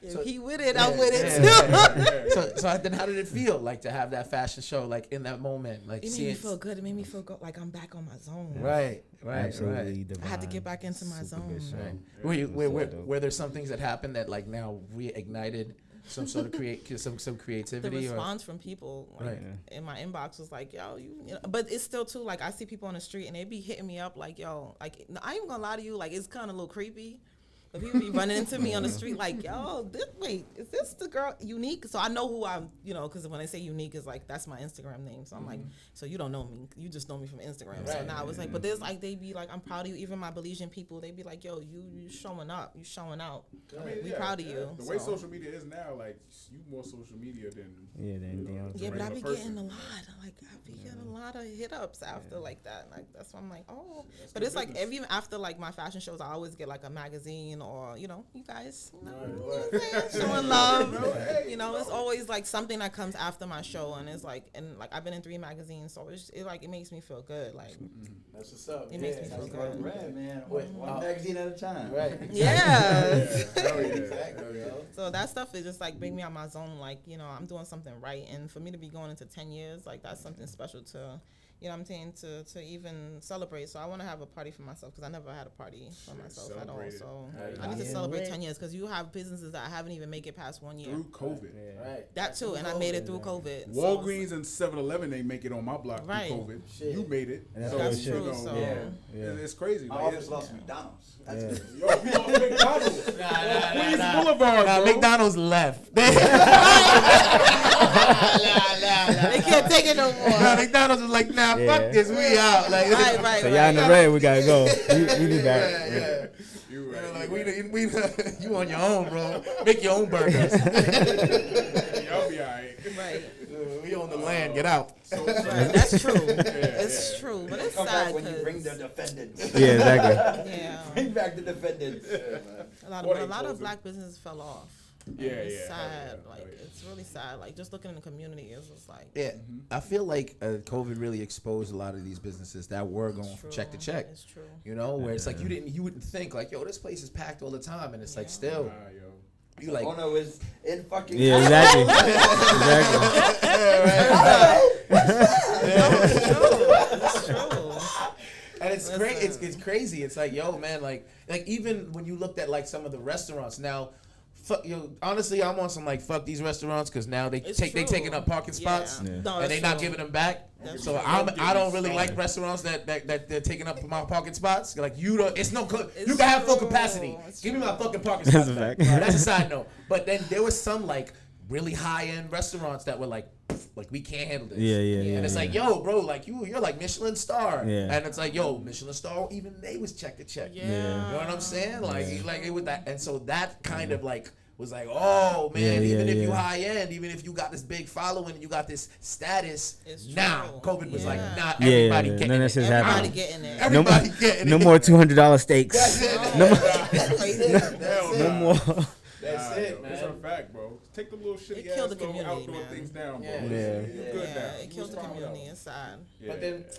Speaker 4: If he with it, I'm with it too.
Speaker 6: So then, how did it feel like to have that fashion show like in that moment? Like
Speaker 4: it made me feel good. It made me feel good, like I'm back on my zone.
Speaker 6: Right.
Speaker 5: Absolutely.
Speaker 4: I had to get back into my zone.
Speaker 6: Right. Were there some things that happened that like now reignited some sort of some creativity?
Speaker 4: The response from people in my inbox was like, "Yo, but it's still too like I see people on the street and they be hitting me up like, "Yo, like I ain't gonna lie to you, like it's kind of a little creepy." But people be running into me on the street like, "Yo, wait, is this the girl Unique?" So I know who I'm, because when they say Unique, is like that's my Instagram name. So I'm like, so you don't know me, you just know me from Instagram. Right. So now I was like, but there's like they be like, I'm proud of you. Even my Belizean people, they be like, "Yo, you showing up, you showing out. We proud of you."
Speaker 2: The way social media is now, like you more social media than
Speaker 5: anything else.
Speaker 4: Yeah, but I be getting a lot. Like I be getting a lot of hit ups after like that. Like that's why I'm like, oh. But it's like even after like my fashion shows, I always get like a magazine. Or you guys, showing love. It's always like something that comes after my show, and it's like, I've been in 3 magazines, so it makes me feel good. Like
Speaker 3: that's what's up.
Speaker 4: It makes me feel good.
Speaker 3: Right, man. One magazine at a time.
Speaker 6: Right.
Speaker 4: Yes.
Speaker 3: Exactly.
Speaker 4: So that stuff is just like bring me out my zone. Like I'm doing something right, and for me to be going into 10 years, like that's something special to. You know what I'm saying, to even celebrate. So I want to have a party for myself because I never had a party for myself at all. So I need to celebrate 10 years because you have businesses that haven't even make it past 1 year.
Speaker 2: Through COVID.
Speaker 6: Right.
Speaker 4: That too, and I made it through COVID.
Speaker 2: Walgreens and 7-Eleven, they make it on my block through COVID.
Speaker 3: Shit.
Speaker 2: You made it.
Speaker 4: That's true.
Speaker 2: It's crazy.
Speaker 3: My office lost McDonald's. That's
Speaker 2: Yo, we lost McDonald's. Queens Boulevard, bro.
Speaker 6: McDonald's left.
Speaker 4: They can't take it no more.
Speaker 6: McDonald's was like, nah, fuck this, we out. Like,
Speaker 4: right.
Speaker 5: So y'all in the red, we gotta go. We be back.
Speaker 6: Yeah. You right. Like we you on your own, bro. Make your own burgers.
Speaker 2: Y'all be alright.
Speaker 4: Right.
Speaker 6: We on own the land. Get out.
Speaker 4: That's true. It's true, but it's
Speaker 3: Come
Speaker 4: sad
Speaker 3: back when you
Speaker 4: because
Speaker 3: bring the defendants.
Speaker 5: Yeah, exactly.
Speaker 4: yeah,
Speaker 3: Bring back the defendants.
Speaker 4: a lot of black businesses fell off.
Speaker 2: Yeah,
Speaker 4: It's sad.
Speaker 2: yeah.
Speaker 4: Like it's really sad. Like just looking in the community, it's just like
Speaker 6: Yeah, I feel like COVID really exposed a lot of these businesses that were going
Speaker 4: it's
Speaker 6: from
Speaker 4: true.
Speaker 6: check to check.
Speaker 4: It's true.
Speaker 6: You know, where it's like you wouldn't think like, yo, this place is packed all the time, and it's like
Speaker 4: Yeah.
Speaker 6: still
Speaker 2: Yo.
Speaker 6: you like.
Speaker 3: Oh no, it's in fucking.
Speaker 5: Yeah, exactly. Exactly.
Speaker 4: It's true.
Speaker 6: And it's great.
Speaker 4: Listen.
Speaker 6: It's crazy. It's like, yo, man, like even when you looked at like some of the restaurants now, honestly, I'm on some like fuck these restaurants because now they
Speaker 4: It's
Speaker 6: they
Speaker 4: true.
Speaker 6: taking up parking spots
Speaker 5: Yeah.
Speaker 4: No,
Speaker 6: and
Speaker 4: that's
Speaker 6: they not
Speaker 4: true.
Speaker 6: giving them back.
Speaker 4: That's
Speaker 6: So
Speaker 4: true.
Speaker 6: I don't really
Speaker 2: Sorry.
Speaker 6: like restaurants that they're taking up my parking spots. Like you don't. It's no good.
Speaker 4: It's
Speaker 6: You can have full
Speaker 4: true.
Speaker 6: capacity.
Speaker 4: It's
Speaker 6: Give me my
Speaker 4: true.
Speaker 6: fucking parking
Speaker 5: That's
Speaker 6: spots
Speaker 5: a
Speaker 6: back.
Speaker 5: fact.
Speaker 6: That's a side note. But then there was some like really high end restaurants that were like we can't handle this.
Speaker 5: Yeah.
Speaker 6: And it's like, yo, bro, like you're like Michelin star.
Speaker 5: Yeah.
Speaker 6: And it's like, yo, Michelin star, even they was check to check.
Speaker 4: Yeah.
Speaker 6: You know what I'm saying? Like it was that, and so that kind of like was like, oh man,
Speaker 5: Yeah,
Speaker 6: even if you
Speaker 5: yeah.
Speaker 6: high end, even if you got this big following, you got this status.
Speaker 4: It's
Speaker 6: Now,
Speaker 4: true.
Speaker 6: COVID was like,
Speaker 4: Yeah.
Speaker 6: not
Speaker 5: Yeah,
Speaker 6: everybody
Speaker 5: yeah.
Speaker 6: getting
Speaker 5: None of
Speaker 6: it.
Speaker 5: that shit's
Speaker 4: Everybody
Speaker 5: happening.
Speaker 4: getting it.
Speaker 6: Everybody getting
Speaker 5: No
Speaker 6: it.
Speaker 5: more $200 steaks.
Speaker 6: That's it.
Speaker 5: No more.
Speaker 4: It's crazy.
Speaker 5: No more.
Speaker 6: That's it,
Speaker 2: It's a
Speaker 6: man.
Speaker 2: fact, bro. Take the little shitty
Speaker 4: It
Speaker 2: ass
Speaker 4: killed the
Speaker 2: little
Speaker 4: community,
Speaker 2: outdoor
Speaker 4: man.
Speaker 2: things down, bro.
Speaker 6: Yeah.
Speaker 2: You're
Speaker 5: Yeah.
Speaker 2: good now.
Speaker 4: It kills the community. It's sad.
Speaker 2: Yeah.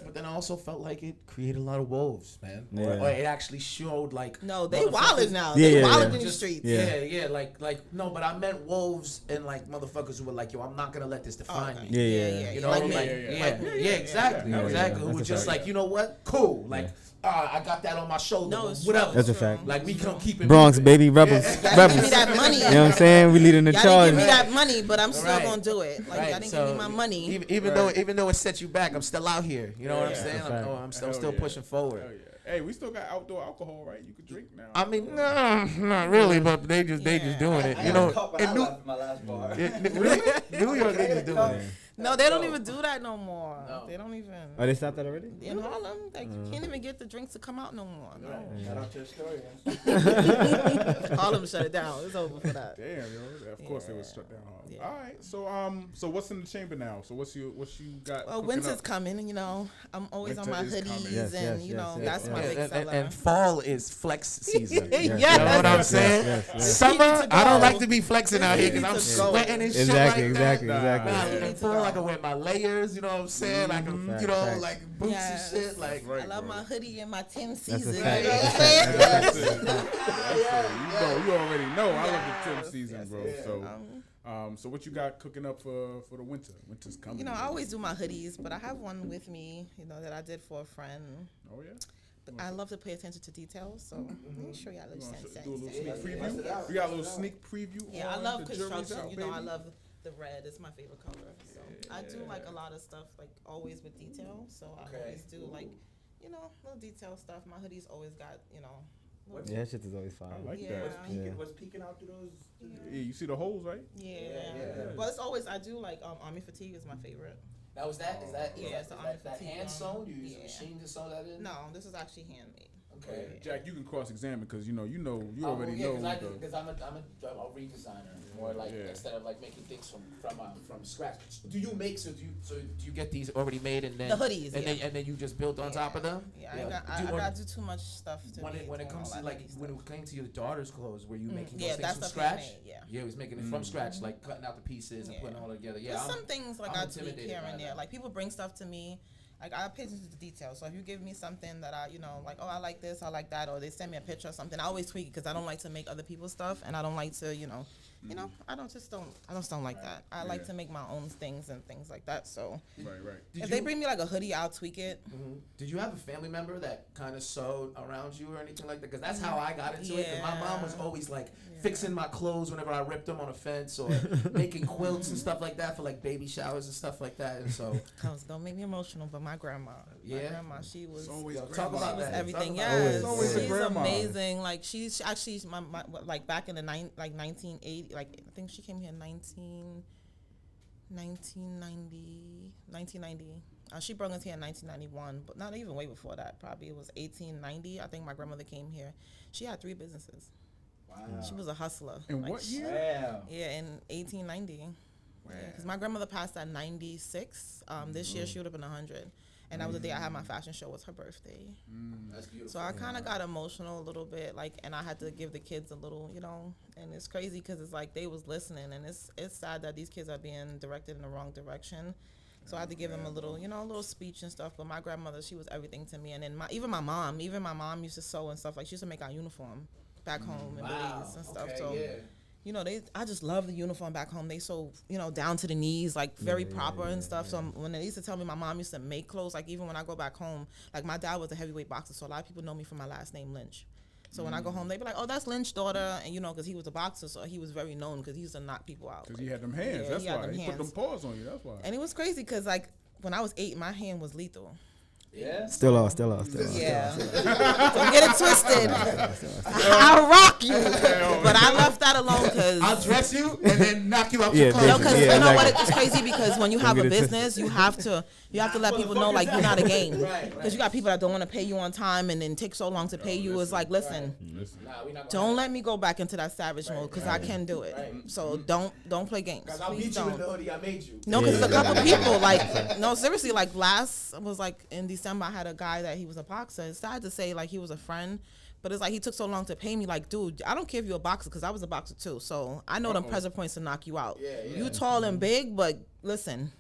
Speaker 6: But then I also felt like it created a lot of wolves, man.
Speaker 5: Yeah.
Speaker 6: Or it actually showed like
Speaker 4: No, they
Speaker 6: motherfuckers-
Speaker 4: wildin' now.
Speaker 5: Yeah,
Speaker 4: They
Speaker 5: yeah,
Speaker 4: wildin'
Speaker 5: yeah.
Speaker 4: in the
Speaker 6: Just-
Speaker 4: streets.
Speaker 5: Yeah.
Speaker 6: like no, but I meant wolves and like motherfuckers who were like, yo, I'm not gonna let this define
Speaker 4: Okay.
Speaker 6: me.
Speaker 5: Yeah.
Speaker 6: You know,
Speaker 4: Like
Speaker 6: like,
Speaker 4: me.
Speaker 6: yeah,
Speaker 4: Like me.
Speaker 6: exactly,
Speaker 5: Yeah,
Speaker 6: exactly.
Speaker 5: yeah,
Speaker 6: Who
Speaker 5: that's
Speaker 6: was
Speaker 5: a
Speaker 6: just
Speaker 5: fact.
Speaker 6: like, you know what, cool, like, I got that on my shoulder.
Speaker 4: No, it's
Speaker 6: whatever.
Speaker 5: That's a
Speaker 4: true.
Speaker 5: fact.
Speaker 6: Like we come keep it
Speaker 5: Bronx,
Speaker 6: moving.
Speaker 5: baby, rebels.
Speaker 4: Y'all didn't
Speaker 5: Rebels.
Speaker 4: give me that money.
Speaker 5: You know what I'm saying? We leading the
Speaker 4: Y'all
Speaker 5: charge.
Speaker 4: didn't give me that money, but I'm still
Speaker 6: Right.
Speaker 4: gonna do it. Like y'all didn't give me my money.
Speaker 6: Even though it sets you back, I'm still out here. You know what I'm
Speaker 2: Yeah.
Speaker 6: saying?
Speaker 5: That's a fact.
Speaker 6: I'm
Speaker 2: Hell
Speaker 6: still
Speaker 2: yeah.
Speaker 6: pushing forward.
Speaker 2: Hell yeah. Hey, we still got outdoor alcohol, right? You can drink now.
Speaker 6: I mean, no, not really, but they just doing it. You know,
Speaker 3: I
Speaker 6: in New,
Speaker 3: left my last bar.
Speaker 6: really, New York they just doing it.
Speaker 4: No, they don't even do that no more.
Speaker 6: No.
Speaker 4: They don't even.
Speaker 5: Oh, they stopped that already?
Speaker 4: In Harlem, like you can't even get the drinks to come out no more. No.
Speaker 3: Shout out to Astoria.
Speaker 4: Harlem shut it down. It's over for that.
Speaker 2: Damn, yo. Of course, it was shut down.
Speaker 4: Yeah.
Speaker 2: All right. So what's in the chamber now? So what you got?
Speaker 4: Well,
Speaker 2: cooking
Speaker 4: winter's
Speaker 2: up?
Speaker 4: coming. You know, I'm always
Speaker 2: Winter
Speaker 4: on my
Speaker 2: is
Speaker 4: hoodies,
Speaker 2: coming.
Speaker 5: Yes,
Speaker 4: and
Speaker 5: yes,
Speaker 4: you know
Speaker 5: yes,
Speaker 4: that's
Speaker 5: yes,
Speaker 4: my
Speaker 5: yes.
Speaker 4: big seller.
Speaker 6: And fall is flex season.
Speaker 4: Yes.
Speaker 6: You know what I'm
Speaker 5: Yes,
Speaker 6: saying?
Speaker 5: yes, yes.
Speaker 6: Summer,
Speaker 4: You need to
Speaker 6: I don't
Speaker 4: go.
Speaker 6: like to be flexing out here because I'm
Speaker 4: You need to go.
Speaker 6: sweating and shit
Speaker 5: Exactly,
Speaker 6: like
Speaker 5: exactly,
Speaker 6: that.
Speaker 5: exactly.
Speaker 6: Nah,
Speaker 4: You
Speaker 6: in
Speaker 4: need to
Speaker 6: fall,
Speaker 4: go.
Speaker 6: I can wear my layers, you know what I'm saying? I can,
Speaker 5: Fact,
Speaker 6: you know,
Speaker 5: fact.
Speaker 6: like boots
Speaker 4: Yes.
Speaker 6: and shit. Like,
Speaker 2: Right,
Speaker 4: I love
Speaker 2: bro.
Speaker 4: my hoodie and my Tim
Speaker 5: That's a
Speaker 4: season. You know
Speaker 5: fact.
Speaker 4: what I'm
Speaker 5: That's a
Speaker 4: saying?
Speaker 2: That's it. That's it. You already know. I love the Tim season, bro. So what you got cooking up for the winter? Winter's coming.
Speaker 4: You know, I always do my hoodies, but I have one with me, you know, that I did for a friend.
Speaker 2: Oh yeah.
Speaker 4: But I love to pay attention to details, so let me show y'all a
Speaker 2: You
Speaker 4: little
Speaker 2: wanna do a little sneak
Speaker 3: Bust it
Speaker 2: preview?
Speaker 3: out.
Speaker 2: We got a little sneak preview.
Speaker 4: Yeah, I
Speaker 2: on
Speaker 4: love
Speaker 2: the jury's
Speaker 4: construction.
Speaker 2: out,
Speaker 4: You know, I
Speaker 2: baby.
Speaker 4: love the red. It's my favorite color. So I do like a lot of stuff, like always with detail. So I
Speaker 6: Okay.
Speaker 4: always do like, you know, little detail stuff. My hoodies always got, you know. little-
Speaker 5: Yeah, that shit is always fire.
Speaker 2: I like
Speaker 4: Yeah.
Speaker 2: that.
Speaker 5: Yeah.
Speaker 3: What's peeking out through those?
Speaker 2: Yeah, you see the holes, right?
Speaker 4: Yeah.
Speaker 3: yeah.
Speaker 4: But it's always I do like army fatigue is my favorite.
Speaker 6: now is that
Speaker 4: Yeah, it's the army fatigue
Speaker 6: hand
Speaker 4: one.
Speaker 6: sewn? You use a
Speaker 4: Yeah.
Speaker 6: machine to sew that in?
Speaker 4: No, this is actually handmade.
Speaker 6: Okay.
Speaker 2: Jack, you can cross-examine because you already
Speaker 6: yeah,
Speaker 2: know.
Speaker 6: because I'm a redesigner, more like
Speaker 2: Yeah.
Speaker 6: instead of like making things from scratch. Do you make do you get these already made and then
Speaker 4: The hoodies,
Speaker 6: and
Speaker 4: yeah.
Speaker 6: then you just build on top of them?
Speaker 4: Yeah, I gotta do too much stuff to
Speaker 6: when
Speaker 4: be
Speaker 6: it
Speaker 4: doing
Speaker 6: comes
Speaker 4: all
Speaker 6: to
Speaker 4: that
Speaker 6: like
Speaker 4: hoodie
Speaker 6: when
Speaker 4: stuff.
Speaker 6: it came to your daughter's clothes, were you making those
Speaker 4: Yeah,
Speaker 6: things
Speaker 4: that
Speaker 6: from
Speaker 4: stuff
Speaker 6: scratch?
Speaker 4: handmade, yeah.
Speaker 6: Yeah, he was making it from scratch, like cutting out the pieces and
Speaker 4: Yeah.
Speaker 6: putting it all together. Yeah,
Speaker 4: There's
Speaker 6: I'm-
Speaker 4: some things like
Speaker 6: I'm
Speaker 4: I tweak
Speaker 6: intimidated
Speaker 4: here
Speaker 6: by
Speaker 4: and there.
Speaker 6: that.
Speaker 4: Like people bring stuff to me, like I pay attention to details. So if you give me something that I, you know, like oh I like this, I like that, or they send me a picture or something, I always tweak it because I don't like to make other people's stuff, and I don't like to, you know, I just don't like that. I like
Speaker 2: Yeah.
Speaker 4: to make my own things and things like that. So
Speaker 2: Right.
Speaker 6: Did
Speaker 4: if
Speaker 6: you-
Speaker 4: they bring me like a hoodie, I'll tweak it.
Speaker 6: Mhm. Did you have a family member that kind of sewed around you or anything like that? Because that's how I got into it. 'Cause my mom was
Speaker 4: Yeah.
Speaker 6: always like fixing my clothes whenever I ripped them on a fence or making quilts and stuff like that for like baby showers and stuff like that. And so,
Speaker 4: Don't make me emotional, but my grandma, she was.
Speaker 2: It's always
Speaker 6: Yo, talk
Speaker 2: grandma.
Speaker 6: about
Speaker 4: She was
Speaker 6: that.
Speaker 4: everything.
Speaker 6: Talk about
Speaker 4: Yes,
Speaker 6: that.
Speaker 2: It's always a
Speaker 4: she's
Speaker 2: grandma.
Speaker 4: amazing. Like she's actually my like back in the 1980. Like I think she came here in 1990. She brought us here in 1991, but not even way before that. Probably it was 1890. I think my grandmother came here. She had 3 businesses.
Speaker 3: Wow.
Speaker 4: She was a hustler.
Speaker 2: In
Speaker 4: Like,
Speaker 2: what year?
Speaker 3: Wow.
Speaker 4: Yeah, in 1890. Because my grandmother passed at 96. This year she would have been 100. And that was the day I had my fashion show. Was her birthday.
Speaker 6: That's beautiful.
Speaker 4: So I kind of got emotional a little bit, like, and I had to give the kids a little, and it's crazy because it's like they was listening, and it's sad that these kids are being directed in the wrong direction. So I had to give them a little, a little speech and stuff. But my grandmother, she was everything to me. And then even my mom used to sew and stuff. Like, she used to make our uniform back home in Belize and stuff.
Speaker 6: Okay,
Speaker 4: so.
Speaker 6: yeah.
Speaker 4: I just love the uniform back home. They so, down to the knees, like very proper and stuff. So when they used to tell me my mom used to make clothes, like even when I go back home, like my dad was a heavyweight boxer. So a lot of people know me from my last name, Lynch. So when I go home, they be like, oh, that's Lynch's daughter. And, because he was a boxer, so he was very known because he used to knock people out.
Speaker 2: Because he had them hands. That's why. He put them paws on you. That's why.
Speaker 4: And it was crazy because, like, when I was 8, my hand was lethal.
Speaker 6: Yeah.
Speaker 5: Still off.
Speaker 4: Yeah. Don't get it twisted. I'll rock you. But I left that alone because
Speaker 6: I'll dress you and then knock you out your clothes.
Speaker 4: No, because you know what? It's crazy because when you have a business, you have to let people know, like, you're not a game. Because you got people that don't want to pay you on time and then take so long to pay you. It's like, listen, don't let me go back into that savage mode because I can do it. So don't play games.
Speaker 6: Because I'll beat you in the hoodie I made you.
Speaker 4: No, because a couple people, like, no, seriously, like last was like in December, I had a guy that he was a boxer. It's sad to say, like, he was a friend, but it's like he took so long to pay me. Like, dude, I don't care if you're a boxer because I was a boxer too. So I know them pressure points to knock you out. You tall and big, but listen,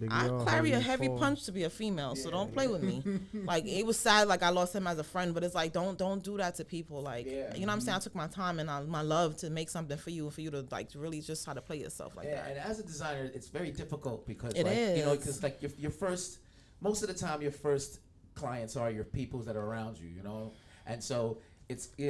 Speaker 4: I carry a heavy punch to be a female, so don't play with me. Like, it was sad, like I lost him as a friend, but it's like don't do that to people. Like, you know what I'm saying? I took my time and my love to make something for you to like really just try to play yourself like that.
Speaker 6: And as a designer, it's very difficult because
Speaker 4: it is.
Speaker 6: Because like your first, most of the time your first clients are your peoples that are around you, and so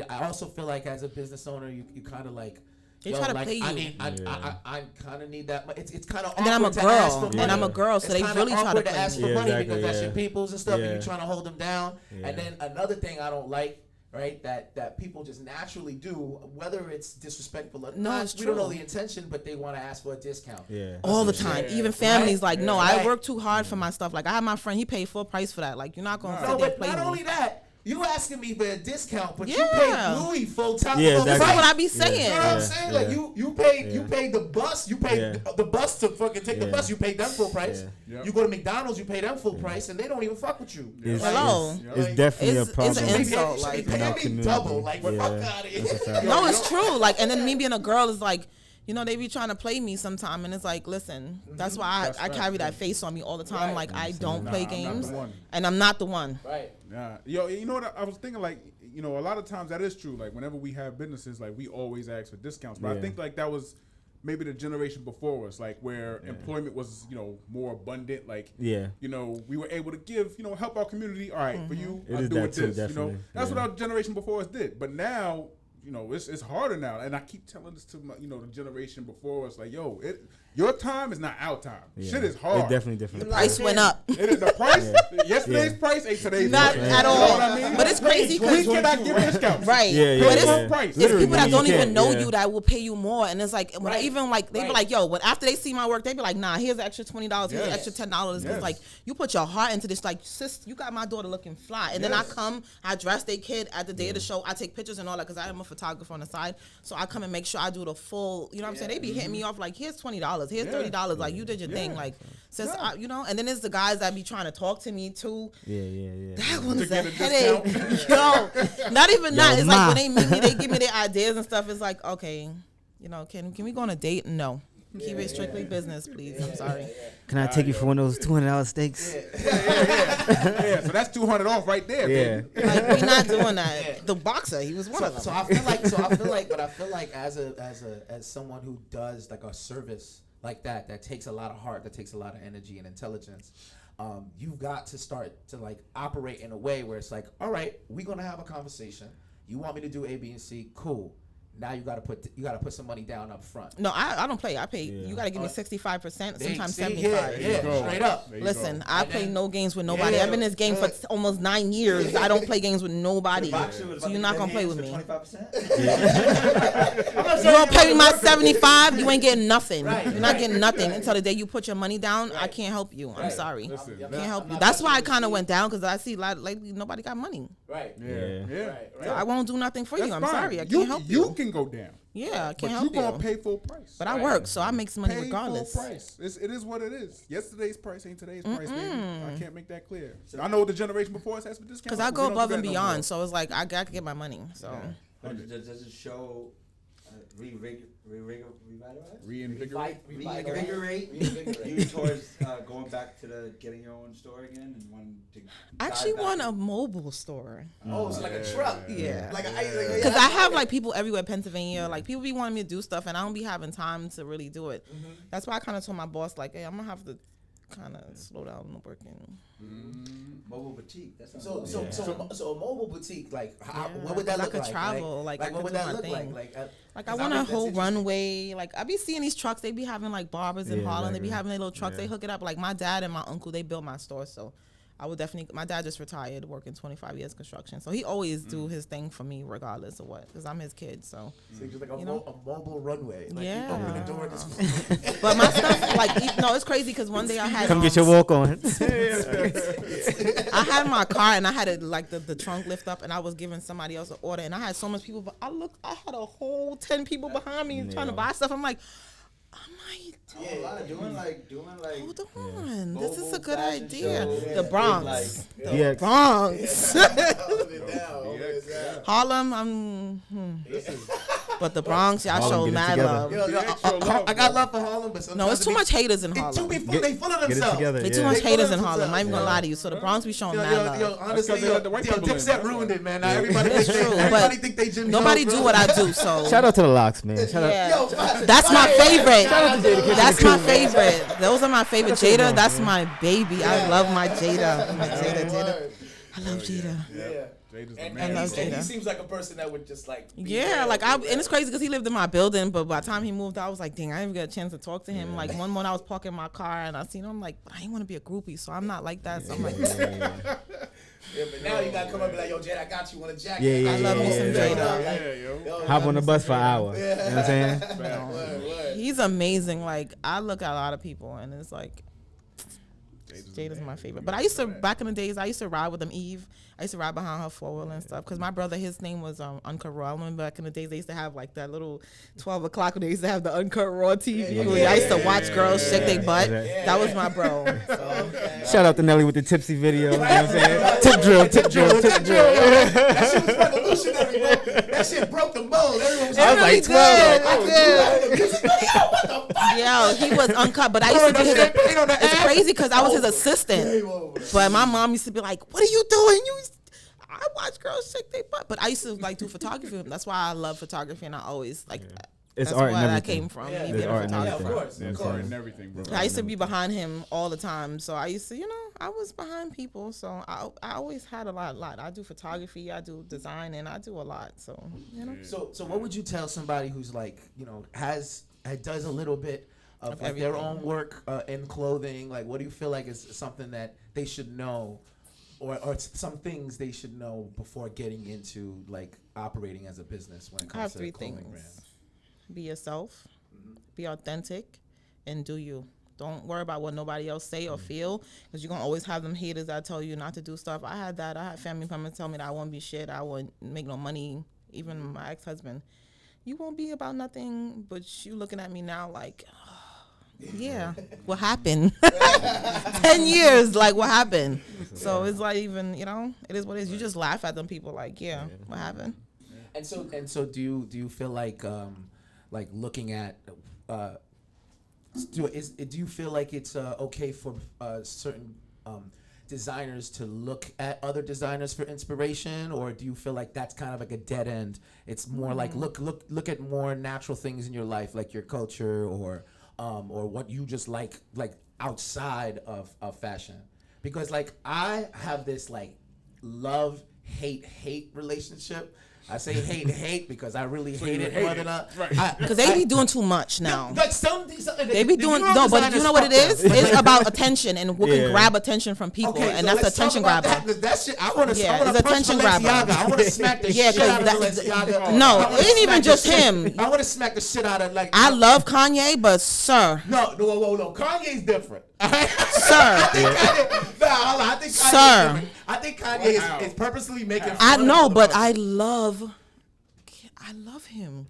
Speaker 6: I also feel like as a business owner, you kind of like.
Speaker 4: They try to play you.
Speaker 6: I kind of need that. It's kind of awkward.
Speaker 4: And then I'm a girl, and I'm a girl, so they really try to play
Speaker 6: ask
Speaker 4: me.
Speaker 6: for money because that's your peoples and stuff, and you're trying to hold them down. And then another thing I don't like, right, that people just naturally do, whether it's disrespectful or not,
Speaker 4: it's
Speaker 6: we
Speaker 4: true.
Speaker 6: don't know the intention, but they want to ask for a discount.
Speaker 4: All the time. Even families, like, no, I work too hard for my stuff. Like, I have my friend, he paid full price for that. Like, you're not going to sit there and play
Speaker 6: not
Speaker 4: me.
Speaker 6: only that. You asking me for a discount, but you paid Louis full time.
Speaker 4: That's what I be saying.
Speaker 6: You know what I'm saying? Like you paid the bus. You paid the bus to fucking take the bus. You paid them full price. You go to McDonald's, you pay them full price, and they don't even fuck with you.
Speaker 4: Hello.
Speaker 5: It's definitely a problem.
Speaker 4: It's an insult. Like,
Speaker 6: pay me double. Like, fuck out of here.
Speaker 4: No, it's true. Like, and then me being a girl is like, they be trying to play me sometime, and it's like, listen, that's why I carry that face on me all the time. Like, I don't play games, and I'm not the one.
Speaker 6: Right.
Speaker 2: Yeah. Yo, you know what? I was thinking, like, a lot of times that is true. Like, whenever we have businesses, like, we always ask for discounts. But I think, like, that was maybe the generation before us, like, where employment was, more abundant. Like, we were able to give, help our community. All right, for you, I'll do it this. That's what our generation before us did. But now, it's harder now. And I keep telling this to my, the generation before us, like, yo, your time is not our time. Shit is hard.
Speaker 5: It's definitely different.
Speaker 4: The price went up.
Speaker 2: The price, yesterday's price ain't today's
Speaker 4: not
Speaker 2: price.
Speaker 4: At all.
Speaker 2: You know what I mean?
Speaker 4: But it's crazy
Speaker 2: we
Speaker 4: because
Speaker 2: cannot give discounts.
Speaker 4: Right.
Speaker 2: But
Speaker 4: it's people that don't even know you that will pay you more. And it's like, when I even like, they be like, yo, when after they see my work, they be like, nah, here's an extra $20, here's an extra $10. It's like, you put your heart into this. Like, sis, you got my daughter looking fly. And then I come, I dress their kid at the day of the show. I take pictures and all that because I am a photographer on the side. So I come and make sure I do the full, you know what I'm saying? They be hitting me off like, here's $20, here's $30. Like, you did your thing. Like, since and then there's the guys that be trying to talk to me too. That one's a headache. Yo, not even that. It's like when they meet me, they give me their ideas and stuff. It's like, okay, can we go on a date? No. Keep it strictly business, please. I'm sorry.
Speaker 5: Can I take you for one of those $200 steaks?
Speaker 2: Yeah, so that's $200 off right there.
Speaker 5: Yeah.
Speaker 4: Like, we're not doing that. The boxer, he was one of them.
Speaker 6: So I feel like as someone who does like a service like that takes a lot of heart, that takes a lot of energy and intelligence. You've got to start to like operate in a way where it's like, all right, we're gonna have a conversation. You want me to do A, B, and C? Cool. Now you gotta put some money down up front.
Speaker 4: No, I don't play. I pay. You gotta give me 65%, sometimes 75%.
Speaker 6: Yeah, straight up.
Speaker 4: Listen, I play no games with nobody. I've been in this game for almost 9 years. I don't play games with nobody. So you're not gonna play with me. You don't pay me my 75, you ain't getting nothing. You're not getting nothing until the day you put your money down. I can't help you. I'm sorry. Can't help you. That's why I kind of went down because I see lately nobody got money.
Speaker 6: Right.
Speaker 2: Yeah.
Speaker 4: So I won't do nothing for you. I'm sorry. I can't help you.
Speaker 2: can go down.
Speaker 4: Yeah, I
Speaker 2: But
Speaker 4: can't
Speaker 2: you're
Speaker 4: help
Speaker 2: gonna
Speaker 4: you.
Speaker 2: pay full price.
Speaker 4: But I work, so I make some money
Speaker 2: Pay
Speaker 4: regardless.
Speaker 2: full price. It is what it is. Yesterday's price ain't today's price, baby. I can't make that clear. I know the generation before us has to discount.
Speaker 4: Because I go above and beyond, so it's like I got to get my money. So
Speaker 3: Does it show
Speaker 2: Reinvigorate.
Speaker 3: reinvigorate you towards going back to getting your own store again and wanting to?
Speaker 4: I actually want a mobile store.
Speaker 6: Oh, it's like a truck.
Speaker 4: Yeah.
Speaker 6: Because
Speaker 4: I have like people everywhere, Pennsylvania. Like people be wanting me to do stuff, and I don't be having time to really do it. That's why I kind of told my boss, like, hey, I'm gonna have to kind of slow down the working.
Speaker 3: Mobile boutique. That's
Speaker 6: so a mobile boutique, like what would
Speaker 4: Yeah,
Speaker 6: that
Speaker 4: I
Speaker 6: look
Speaker 4: could
Speaker 6: like?
Speaker 4: travel, like, I
Speaker 6: what
Speaker 4: could
Speaker 6: would
Speaker 4: do
Speaker 6: that
Speaker 4: my
Speaker 6: look
Speaker 4: thing.
Speaker 6: like?
Speaker 4: Like I
Speaker 6: 'cause
Speaker 4: want a
Speaker 6: think
Speaker 4: whole
Speaker 6: that's interesting.
Speaker 4: runway. Like I be seeing these trucks. They be having like barbers in
Speaker 5: Yeah,
Speaker 4: Harlem. They be
Speaker 5: exactly.
Speaker 4: having their little trucks. They
Speaker 5: Yeah.
Speaker 4: hook it up. Like my dad and my uncle, they built my store. So I would definitely. My dad just retired, working 25 years construction. So he always do his thing for me, regardless of what, because I'm his kid. So
Speaker 6: So just like a
Speaker 4: You know?
Speaker 6: mobile runway. Like
Speaker 4: Yeah.
Speaker 6: You open the door. Just
Speaker 4: but my stuff, like, no, it's crazy because one day I had
Speaker 5: Come get your walk on.
Speaker 4: I had my car and I had it like the trunk lift up and I was giving somebody else an order and I had so much people, but I had a whole 10 people behind me trying to buy stuff. I'm like,
Speaker 3: doing like
Speaker 4: hold on, this is a
Speaker 3: global
Speaker 4: good
Speaker 3: fashion
Speaker 4: idea.
Speaker 3: show.
Speaker 4: The Bronx,
Speaker 3: Like,
Speaker 5: Yeah.
Speaker 4: Bronx,
Speaker 2: Yeah.
Speaker 4: Harlem. But the Bronx, y'all
Speaker 5: Harlem,
Speaker 4: show
Speaker 5: get it
Speaker 4: mad
Speaker 5: together.
Speaker 4: love.
Speaker 6: I got love for Harlem, but sometimes
Speaker 4: No, it's too much haters in
Speaker 6: It's too
Speaker 4: Harlem.
Speaker 6: they full of
Speaker 5: Get it
Speaker 6: themselves.
Speaker 5: together.
Speaker 4: They too
Speaker 5: Yeah.
Speaker 4: much
Speaker 6: They full
Speaker 4: haters
Speaker 6: of
Speaker 4: in Harlem. I'm not even gonna
Speaker 6: themselves.
Speaker 4: lie to you. So the Bronx be showing mad love.
Speaker 6: Honestly,
Speaker 2: they let the white people in.
Speaker 6: Dipset
Speaker 2: That's
Speaker 6: ruined
Speaker 2: why.
Speaker 6: it, man. Now everybody
Speaker 4: That's
Speaker 6: think they,
Speaker 4: true,
Speaker 6: everybody
Speaker 4: but
Speaker 6: think they Jim
Speaker 4: Nobody
Speaker 6: Jones,
Speaker 4: do
Speaker 6: bro.
Speaker 4: what I do. So
Speaker 5: Shout out to the locks, man. Shout out.
Speaker 4: yeah. That's my favorite. That's my favorite. Those are my favorite. Jada, that's my baby. I love my Jada. My Jada. I love Jada.
Speaker 6: Yeah.
Speaker 2: Jada's the
Speaker 6: And,
Speaker 2: man.
Speaker 4: love
Speaker 6: and he
Speaker 4: Jada.
Speaker 6: seems like a person that would just like be
Speaker 4: Yeah,
Speaker 6: there,
Speaker 4: like
Speaker 6: be
Speaker 4: and
Speaker 6: there.
Speaker 4: it's crazy because he lived in my building, but by the time he moved out, I was like, dang, I didn't even get a chance to talk to him. Like one morning I was parking my car and I seen him, I'm like, I didn't want to be a groupie, so I'm not like that. So I'm like,
Speaker 6: Yeah, but now you gotta come up and be like, yo, Jada, I got you. Want a jacket?
Speaker 5: Yeah,
Speaker 4: I love me some
Speaker 5: yeah.
Speaker 4: Jada.
Speaker 2: Yeah, yo.
Speaker 5: Hop on the bus for an hour. You know what I'm saying?
Speaker 6: Word.
Speaker 4: He's amazing. Like I look at a lot of people and it's like, Jada's my favorite. But I used to, back in the days, I used to ride with them, Eve. I used to ride behind her 4-wheel and stuff. Because my brother, his name was Uncut Raw. I remember back in the days, they used to have like that little 12 o'clock when they used to have the Uncut Raw TV. I used to watch girls shake their butt.
Speaker 5: Yeah.
Speaker 4: That was my bro.
Speaker 5: Shout out to Nelly with the tipsy video. You know what I'm saying? Tip drill.
Speaker 6: That shit was revolutionary, bro. That shit broke the mold. Everyone was
Speaker 5: I was like 12.
Speaker 6: what the fuck?
Speaker 4: Yeah, he was uncut. But I used to be his. It's crazy because I was his assistant. But my mom used to be like, "What are you doing? I watch girls shake their butt." But I used to like do photography. That's why I love photography, and I always like.
Speaker 5: It's
Speaker 4: That's
Speaker 5: art
Speaker 4: where
Speaker 5: and
Speaker 4: that
Speaker 5: everything.
Speaker 4: came from.
Speaker 6: Yeah,
Speaker 4: me
Speaker 5: There's
Speaker 4: being a
Speaker 5: art and
Speaker 4: photographer.
Speaker 6: of course.
Speaker 2: That's right and everything, bro.
Speaker 4: I used to be behind him all the time, so I used to, I was behind people, so I always had a lot. I do photography, I do design, and I do a lot, so
Speaker 6: So what would you tell somebody who's like, does a little bit of like their
Speaker 4: everything.
Speaker 6: own work in clothing? Like, what do you feel like is something that they should know, or some things they should know before getting into like operating as a business when it
Speaker 4: I have
Speaker 6: comes to
Speaker 4: 3
Speaker 6: clothing
Speaker 4: things:
Speaker 6: brands?
Speaker 4: be yourself, be authentic, and do you. Don't worry about what nobody else say or feel, because you're gonna always have them haters that tell you not to do stuff. I had that. I had family come and tell me that I won't be shit. I won't make no money. Even my ex-husband, you won't be about nothing. But you looking at me now like, yeah, what happened? 10 years, like what happened? So it's like, even, it is what it is. You just laugh at them people like, yeah, what happened?
Speaker 6: And so do you feel like looking at do you feel like it's okay for certain designers to look at other designers for inspiration, or do you feel like that's kind of like a dead end? It's more like look at more natural things in your life, like your culture or what you just like outside of fashion. Because like I have this like love hate relationship. I say hate because I really hate it more than
Speaker 4: Because they be doing too much now.
Speaker 6: Like
Speaker 4: They be doing but you know what it is? It's about attention and who can grab attention from people, and that's the attention grabber.
Speaker 6: That shit, I want to.
Speaker 4: Yeah,
Speaker 6: I want
Speaker 4: it's
Speaker 6: to punch
Speaker 4: attention grabber.
Speaker 6: Balenciaga. I want to smack the
Speaker 4: Yeah,
Speaker 6: shit out of
Speaker 4: 'cause
Speaker 6: Balenciaga.
Speaker 4: no,
Speaker 6: I wanna
Speaker 4: it ain't even
Speaker 6: smack the
Speaker 4: just
Speaker 6: shit-
Speaker 4: him.
Speaker 6: I want to smack the shit out of like.
Speaker 4: I love Kanye, but sir,
Speaker 6: No, Kanye's different.
Speaker 4: sir,
Speaker 6: Hold on. I think Kanye's
Speaker 4: Sir.
Speaker 6: different. I think Kanye is purposely making.
Speaker 4: I
Speaker 6: fun
Speaker 4: know,
Speaker 6: of
Speaker 4: but
Speaker 6: the-
Speaker 4: I love I love him.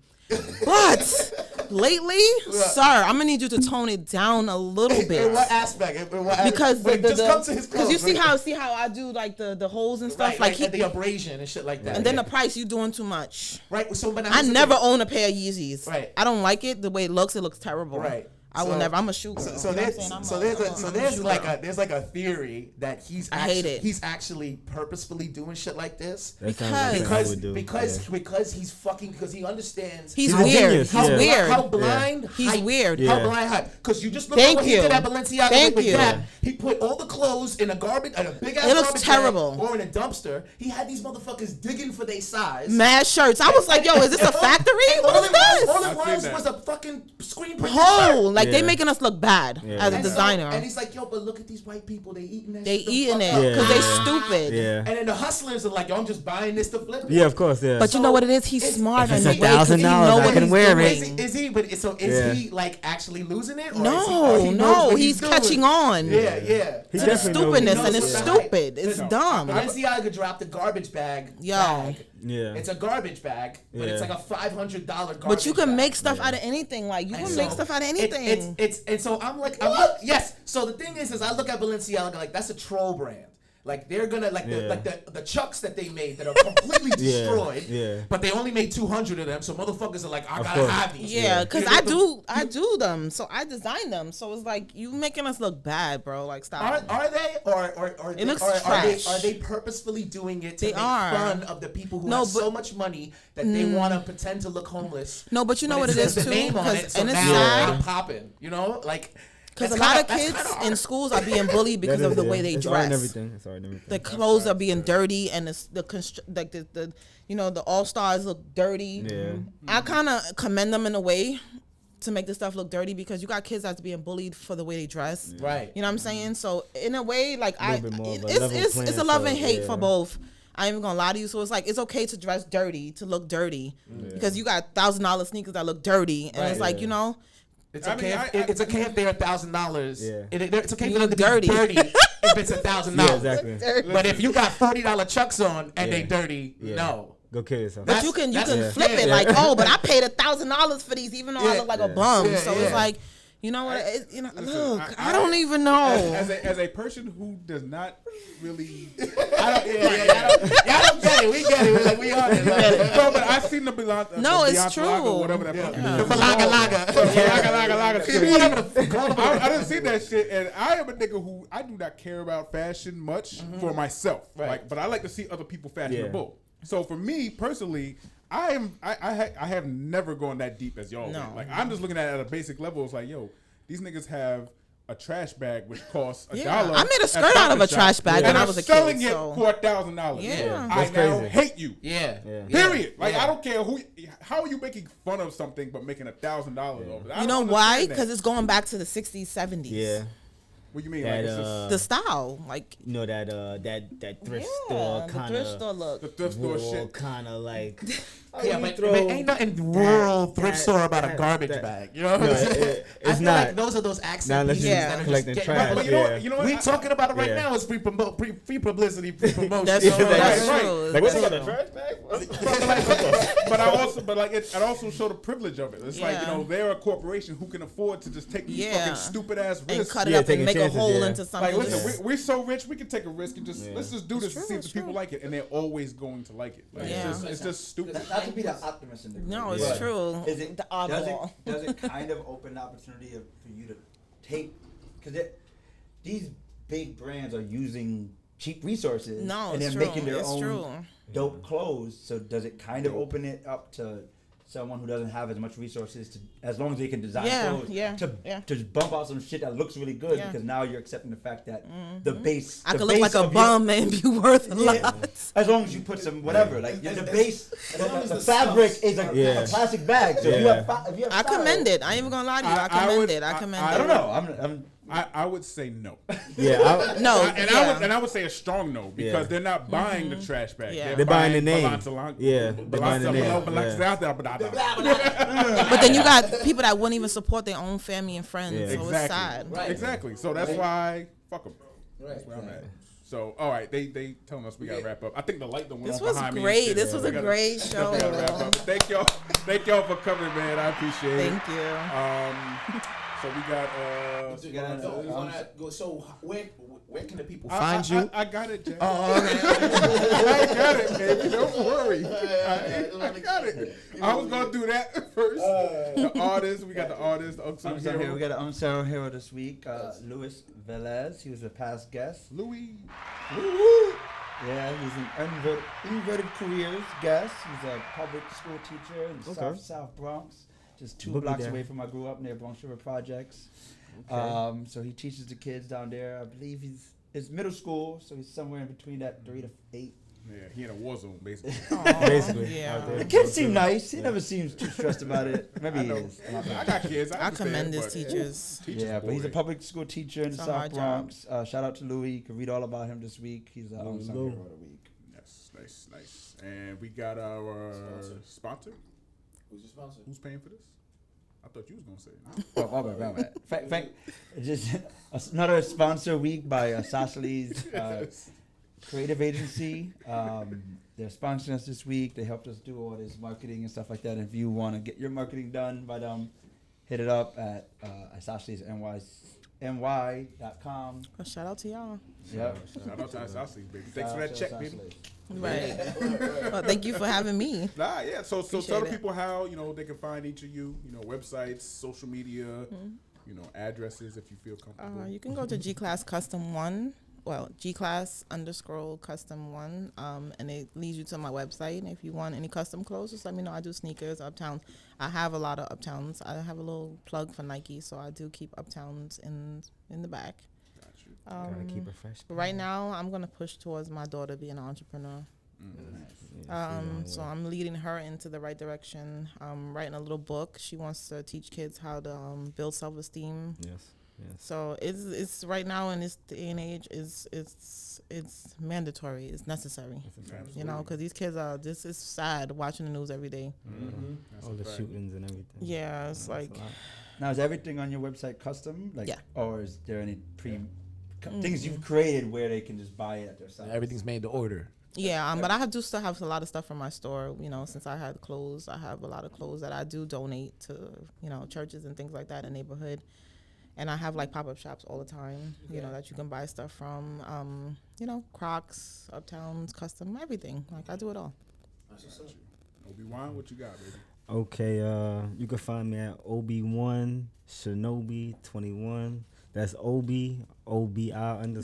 Speaker 4: But lately, sir, I'm gonna need you to tone it down a little bit.
Speaker 6: In what aspect?
Speaker 4: Because
Speaker 6: just come to his clothes.
Speaker 4: because you see how I do like the holes and stuff,
Speaker 6: Right,
Speaker 4: like
Speaker 6: and the abrasion and shit like that.
Speaker 4: and then the price, you doing too much.
Speaker 6: Right. So but
Speaker 4: I never own a pair of Yeezys.
Speaker 6: Right.
Speaker 4: I don't like it the way it looks. It looks terrible.
Speaker 6: Right.
Speaker 4: I will never. I'm a shoe girl.
Speaker 6: So
Speaker 4: You know what I'm saying?
Speaker 6: there's
Speaker 4: shoe
Speaker 6: like
Speaker 4: girl.
Speaker 6: there's like a theory that he's
Speaker 4: I hate it.
Speaker 6: he's actually purposefully doing shit like this
Speaker 5: That sounds like something I would do.
Speaker 6: because he's fucking because he understands
Speaker 4: He's
Speaker 5: How
Speaker 4: weird.
Speaker 5: genius,
Speaker 4: He's
Speaker 5: yeah.
Speaker 4: weird.
Speaker 6: how blind
Speaker 4: He's
Speaker 6: hype-
Speaker 4: weird.
Speaker 6: how
Speaker 5: Yeah.
Speaker 6: blind hype because you just look
Speaker 4: Thank
Speaker 6: at what he
Speaker 4: you.
Speaker 6: did at Balenciaga
Speaker 4: Thank
Speaker 6: with
Speaker 4: you.
Speaker 6: Gap. He put all the clothes in a big ass
Speaker 4: It looks
Speaker 6: garbage
Speaker 4: terrible.
Speaker 6: bag or in a dumpster. He had these motherfuckers digging for their size.
Speaker 4: Mad shirts. I was like, yo, is this a factory?
Speaker 6: And
Speaker 4: What
Speaker 6: all
Speaker 4: is
Speaker 6: it was,
Speaker 4: this?
Speaker 6: all it
Speaker 2: I've seen
Speaker 6: was
Speaker 2: that.
Speaker 6: was a fucking screen printed
Speaker 4: Whole.
Speaker 6: shirt.
Speaker 4: Like they
Speaker 5: Yeah.
Speaker 4: making us look bad
Speaker 5: Yeah.
Speaker 4: as a
Speaker 6: And so-
Speaker 4: designer.
Speaker 6: and he's like, yo, but look at these white people. They eating that
Speaker 4: They
Speaker 6: shit the
Speaker 4: eating
Speaker 6: fuck
Speaker 4: it
Speaker 6: up.
Speaker 4: because they
Speaker 5: Yeah.
Speaker 4: stupid.
Speaker 5: Yeah.
Speaker 6: And then the hustlers are like, yo, I'm just buying this to flip it.
Speaker 5: Yeah, of course. Yeah.
Speaker 4: But you know what it is? He's
Speaker 6: It's-
Speaker 4: smart
Speaker 5: if
Speaker 4: in
Speaker 5: it's
Speaker 4: the way because he
Speaker 5: $1,000,
Speaker 4: know
Speaker 5: I
Speaker 4: what
Speaker 5: can
Speaker 4: he's
Speaker 5: wear it.
Speaker 4: doing.
Speaker 6: Is he? But so is
Speaker 5: Yeah.
Speaker 6: he like actually losing it? Or
Speaker 4: No,
Speaker 6: is he, knows
Speaker 4: no,
Speaker 6: what
Speaker 4: he's
Speaker 6: doing?
Speaker 4: catching on
Speaker 6: Yeah.
Speaker 5: He
Speaker 4: to the
Speaker 5: definitely knows
Speaker 4: stupidness,
Speaker 6: what
Speaker 4: and
Speaker 6: he's
Speaker 4: it's
Speaker 6: doing.
Speaker 4: stupid. It's
Speaker 2: No,
Speaker 4: dumb.
Speaker 6: Balenciaga dropped a garbage bag.
Speaker 4: Yo.
Speaker 6: bag.
Speaker 5: Yeah.
Speaker 6: It's a garbage bag, but it's
Speaker 5: Yeah.
Speaker 6: like a $500 garbage.
Speaker 4: But you can
Speaker 6: bag.
Speaker 4: make stuff out of anything. Like you
Speaker 6: And
Speaker 4: can
Speaker 6: so
Speaker 4: make stuff out of
Speaker 6: it-
Speaker 4: anything.
Speaker 6: It's and so I'm like, yes. So the thing is I look at Balenciaga like that's a troll brand. Like they're gonna the Chucks that they made that are completely destroyed.
Speaker 5: Yeah.
Speaker 6: But they only made 200 of them, so motherfuckers are like, I gotta
Speaker 5: course.
Speaker 6: have these.
Speaker 4: Yeah, because
Speaker 6: You know,
Speaker 4: I do them, so I design them. So it's like you making us look bad, bro. Like stop.
Speaker 6: Are they or
Speaker 4: It looks
Speaker 6: are
Speaker 4: trash.
Speaker 6: they purposefully doing it to
Speaker 4: They
Speaker 6: make
Speaker 4: are.
Speaker 6: fun of the people who
Speaker 4: No,
Speaker 6: have so
Speaker 4: but-
Speaker 6: much money that they want to pretend to look homeless?
Speaker 4: No, but you know
Speaker 6: but
Speaker 4: what it
Speaker 6: says
Speaker 4: is
Speaker 6: the
Speaker 4: too,
Speaker 6: name on it,
Speaker 4: because
Speaker 6: so
Speaker 4: and it's
Speaker 6: now
Speaker 4: sad
Speaker 6: I'm popping. You know, like
Speaker 4: because a
Speaker 6: that's
Speaker 4: lot
Speaker 6: kinda-
Speaker 4: of
Speaker 6: that's
Speaker 4: kids
Speaker 6: kinda
Speaker 4: in
Speaker 6: hard.
Speaker 4: schools are being bullied because
Speaker 5: That
Speaker 4: of
Speaker 5: is,
Speaker 4: the
Speaker 5: yeah.
Speaker 4: way they
Speaker 5: It's art and
Speaker 4: dress.
Speaker 5: everything. It's art and everything.
Speaker 4: The clothes are being dirty, and the you know the all stars look dirty.
Speaker 5: Yeah.
Speaker 4: I kind of commend them in a way to make the stuff look dirty because you got kids that's being bullied for the way they dress.
Speaker 6: Right.
Speaker 4: You know what I'm saying? So in a way, like
Speaker 5: A little bit more of a
Speaker 4: it's
Speaker 5: level
Speaker 4: it's
Speaker 5: playing
Speaker 4: a love and
Speaker 5: field,
Speaker 4: hate
Speaker 5: yeah.
Speaker 4: for both. I ain't even gonna lie to you. So it's like it's okay to dress dirty, to look dirty, because you got $1,000 sneakers that look dirty, and it's
Speaker 6: Right.
Speaker 4: like you know.
Speaker 6: It's
Speaker 2: I
Speaker 6: okay.
Speaker 2: mean,
Speaker 6: It's okay if they're $1,000.
Speaker 5: Yeah.
Speaker 6: It's okay
Speaker 4: You
Speaker 6: for them
Speaker 4: look
Speaker 6: to be
Speaker 4: dirty.
Speaker 6: dirty if it's $1,000.
Speaker 5: Yeah, exactly.
Speaker 6: But if you got $40 Chucks on and they
Speaker 5: Yeah.
Speaker 6: dirty,
Speaker 5: Yeah.
Speaker 6: no.
Speaker 5: Go kill yourself.
Speaker 4: But you can
Speaker 6: that's-
Speaker 4: flip it
Speaker 6: yeah.
Speaker 4: like, oh, but I paid $1,000 for these, even though I
Speaker 6: Yeah.
Speaker 4: look like a
Speaker 5: Yeah.
Speaker 4: bum.
Speaker 6: Yeah,
Speaker 4: So
Speaker 6: yeah.
Speaker 4: it's like, you know what?
Speaker 2: Listen,
Speaker 4: Look, I don't even know.
Speaker 2: As a person who does not really,
Speaker 6: Y'all don't get it. We get it. We're like, we all get it.
Speaker 2: no, but I've seen the Beyonce.
Speaker 4: No,
Speaker 2: the
Speaker 4: it's
Speaker 2: Beyonce
Speaker 4: true.
Speaker 2: Lager, whatever that fucking
Speaker 6: The
Speaker 2: is.
Speaker 6: Balaga Laga.
Speaker 2: Laga shit.
Speaker 6: Whatever the fuck, call it.
Speaker 2: I didn't see that shit, and I am a nigga who I do not care about fashion much for myself.
Speaker 6: Right.
Speaker 2: Like, but I like to see other people fashionable. So for me personally, I have never gone that deep as y'all.
Speaker 4: No.
Speaker 2: went. Like I'm just looking at it at a basic level. It's like, yo, these niggas have a trash bag which costs $1.
Speaker 4: Yeah. I made a
Speaker 2: at
Speaker 4: skirt out of a
Speaker 2: Stop and
Speaker 4: trash
Speaker 2: Shop,
Speaker 4: bag
Speaker 2: and
Speaker 4: when I
Speaker 2: I'm
Speaker 4: was a kid,
Speaker 2: selling it
Speaker 4: so-
Speaker 2: for $1,000.
Speaker 4: Yeah.
Speaker 2: I
Speaker 5: That's
Speaker 2: now
Speaker 5: crazy.
Speaker 2: hate you.
Speaker 6: Yeah.
Speaker 2: Period. Like
Speaker 6: Yeah.
Speaker 2: I don't care who. How are you making fun of something but making $1,000 off it? I
Speaker 4: You
Speaker 2: don't
Speaker 4: know why?
Speaker 2: understand that.
Speaker 4: Because it's going back to the 60s, 70s.
Speaker 5: Yeah.
Speaker 2: What you mean?
Speaker 5: That,
Speaker 2: Like it's just
Speaker 4: The style, like
Speaker 5: You know that thrift
Speaker 4: yeah,
Speaker 5: store
Speaker 4: the
Speaker 5: kind
Speaker 4: thrift
Speaker 5: of
Speaker 4: store look.
Speaker 2: the thrift store shit.
Speaker 5: kind of like.
Speaker 6: Yeah,
Speaker 5: you
Speaker 6: but
Speaker 5: throw
Speaker 6: ain't nothing rural thrift
Speaker 5: that-
Speaker 6: store about a
Speaker 5: that-
Speaker 6: garbage
Speaker 5: that-
Speaker 6: bag. You know what
Speaker 5: No,
Speaker 6: I'm saying?
Speaker 5: it's
Speaker 6: I feel
Speaker 5: not.
Speaker 6: like those are those accent
Speaker 5: Not unless
Speaker 6: pieces
Speaker 5: you're
Speaker 6: that are just
Speaker 5: collecting
Speaker 6: getting-
Speaker 5: trash.
Speaker 2: But
Speaker 5: Yeah.
Speaker 2: you know what?
Speaker 6: We talking about it right
Speaker 5: Yeah.
Speaker 6: now. It's free publicity, free promotion.
Speaker 4: That's
Speaker 5: Yeah,
Speaker 4: true.
Speaker 5: that's
Speaker 4: That's
Speaker 2: right.
Speaker 4: true.
Speaker 5: Like what's
Speaker 4: That's
Speaker 5: in the
Speaker 4: true.
Speaker 5: trash bag?
Speaker 2: but it also showed the privilege of it. It's like, you
Speaker 4: Yeah.
Speaker 2: know, they're a corporation who can afford to just take these
Speaker 4: Yeah.
Speaker 2: fucking stupid ass
Speaker 4: And
Speaker 2: risks.
Speaker 4: cut it
Speaker 5: Yeah,
Speaker 4: up and
Speaker 5: taking
Speaker 4: make
Speaker 5: chances,
Speaker 4: a hole
Speaker 5: yeah.
Speaker 4: into something.
Speaker 2: Like, listen,
Speaker 5: Yeah.
Speaker 2: we're so rich, we can take a risk and just
Speaker 5: Yeah.
Speaker 2: let's just do this and see if the
Speaker 4: it's true.
Speaker 2: people like it, and they're always going to like it. Like,
Speaker 4: Yeah.
Speaker 2: it's just stupid.
Speaker 3: Not to be the optimist in the group.
Speaker 4: No, it's
Speaker 3: but
Speaker 4: true.
Speaker 3: Is it
Speaker 4: The
Speaker 3: does
Speaker 4: oddball.
Speaker 3: it kind of open the opportunity for you to take because these big brands are using cheap resources
Speaker 4: No,
Speaker 3: and
Speaker 4: it's
Speaker 3: they're making
Speaker 4: true.
Speaker 3: their
Speaker 4: It's
Speaker 3: own
Speaker 4: true.
Speaker 3: dope clothes. So does it kind of open it up to someone who doesn't have as much resources to, as long as they can design
Speaker 4: Yeah,
Speaker 3: clothes,
Speaker 4: yeah,
Speaker 3: to
Speaker 4: yeah.
Speaker 3: just bump out some shit that looks really good
Speaker 4: Yeah.
Speaker 3: because now you're accepting the fact that the base.
Speaker 4: I
Speaker 3: the
Speaker 4: could look
Speaker 3: base
Speaker 4: like a
Speaker 3: of your-
Speaker 4: bum and be worth a
Speaker 3: Yeah.
Speaker 4: lot.
Speaker 3: As long as you put some whatever, like the base,
Speaker 6: long as
Speaker 3: the
Speaker 6: the
Speaker 3: fabric
Speaker 6: stuff-
Speaker 3: is
Speaker 5: Yeah.
Speaker 3: a plastic bag. So if you
Speaker 5: Yeah.
Speaker 3: have, if you have
Speaker 4: I
Speaker 3: style-
Speaker 4: commend it. I ain't even gonna lie to you. I
Speaker 2: I
Speaker 4: commend
Speaker 2: would-
Speaker 4: it. I commend
Speaker 3: I
Speaker 4: it.
Speaker 3: don't know.
Speaker 2: I would say no.
Speaker 5: Yeah.
Speaker 4: No,
Speaker 2: I would say a strong no because
Speaker 5: Yeah.
Speaker 2: they're not buying the trash bag.
Speaker 4: Yeah.
Speaker 5: They're buying the name.
Speaker 2: Balenciaga.
Speaker 5: Yeah, they're buying the name.
Speaker 4: But then you got people that wouldn't even support their own family and friends.
Speaker 5: Yeah.
Speaker 4: So it's sad.
Speaker 6: Right.
Speaker 2: Exactly. So that's why fuck them.
Speaker 6: Right.
Speaker 2: That's where I'm at. So, all right, they telling us we gotta wrap up. I think the light don't went
Speaker 4: This
Speaker 2: off
Speaker 4: was
Speaker 2: behind me.
Speaker 4: great.
Speaker 2: and shit,
Speaker 4: This
Speaker 2: so
Speaker 4: was
Speaker 2: we
Speaker 4: a
Speaker 2: gotta-
Speaker 4: great show.
Speaker 2: we gotta wrap up. Thank y'all for coming, man. I appreciate it.
Speaker 4: Thank you.
Speaker 2: So we got
Speaker 6: So where can the people find you?
Speaker 2: I got it, Jack.
Speaker 6: Oh, okay.
Speaker 2: I got it, baby. Don't worry. I got it. I was gonna do that first. The artist, we got the artist, the unsung
Speaker 3: Unsung hero.
Speaker 2: hero.
Speaker 3: We got an unsung hero this week, Luis Velez. He was a past guest.
Speaker 2: Louis.
Speaker 3: Yeah, he's an inverted careers guest. He's a public school teacher in the South Bronx, just 2 blocks away from where I grew up, near Bronx River Projects. So he teaches the kids down there. I believe it's middle school, so he's somewhere in between that 3 to 8.
Speaker 2: Yeah, he in a war zone, basically.
Speaker 5: Basically.
Speaker 4: Yeah.
Speaker 3: The kids seem nice. He never seems too stressed about it. Maybe he is.
Speaker 2: I got kids.
Speaker 4: I commend his teachers.
Speaker 3: Yeah, but he's a public school teacher in the
Speaker 4: It's a
Speaker 3: South
Speaker 4: hard
Speaker 3: Bronx. Shout out to Louis. You can read all about him this week. He's an unsung hero of the week.
Speaker 2: Yes, nice. And we got our sponsor.
Speaker 6: Who's your sponsor?
Speaker 2: Who's paying for this? I thought you was gonna say it.
Speaker 3: Fact, just another sponsor week by Sashali's creative agency. They're sponsoring us this week. They helped us do all this marketing and stuff like that. And if you want to get your marketing done by them, hit it up at sashalisny.com.
Speaker 4: Well, shout out to y'all.
Speaker 3: Yep.
Speaker 2: Shout out to Asasi, baby. Thanks for that check, baby.
Speaker 4: Right. Well, thank you for having me.
Speaker 2: Nah, yeah. So
Speaker 4: Appreciate
Speaker 2: tell the
Speaker 4: it.
Speaker 2: people how they can find each of you. Websites, social media, addresses if you feel comfortable.
Speaker 4: You can go to G Class Custom 1. Well, G-Class_Custom 1, and it leads you to my website. And if you want any custom clothes, just let me know. I do sneakers, Uptown. I have a lot of Uptowns. I have a little plug for Nike, so I do keep Uptowns in the back.
Speaker 2: Got you.
Speaker 5: Gotta keep it fresh.
Speaker 4: But right now, I'm gonna push towards my daughter being an entrepreneur. So I'm leading her into the right direction. I'm writing a little book. She wants to teach kids how to build self-esteem.
Speaker 5: Yes.
Speaker 4: So it's right now in this day and age it's mandatory. It's necessary. Because these kids are. This is sad watching the news every day.
Speaker 5: All the shootings and everything.
Speaker 4: Yeah, it's like.
Speaker 3: Now, is everything on your website custom?
Speaker 4: Yeah.
Speaker 3: Or is there any things you've created where they can just buy it at their site?
Speaker 6: Everything's made to order.
Speaker 4: Yeah, but I do still have a lot of stuff from my store. Since I had clothes, I have a lot of clothes that I do donate to churches and things like that in the neighborhood. And I have pop-up shops all the time, that you can buy stuff from, Crocs, Uptowns, custom, everything. I do it all.
Speaker 2: Obi-Wan, what you got, baby?
Speaker 5: Okay, you can find me at Obi1 Shinobi 21. That's Obi WAN_SHANOBI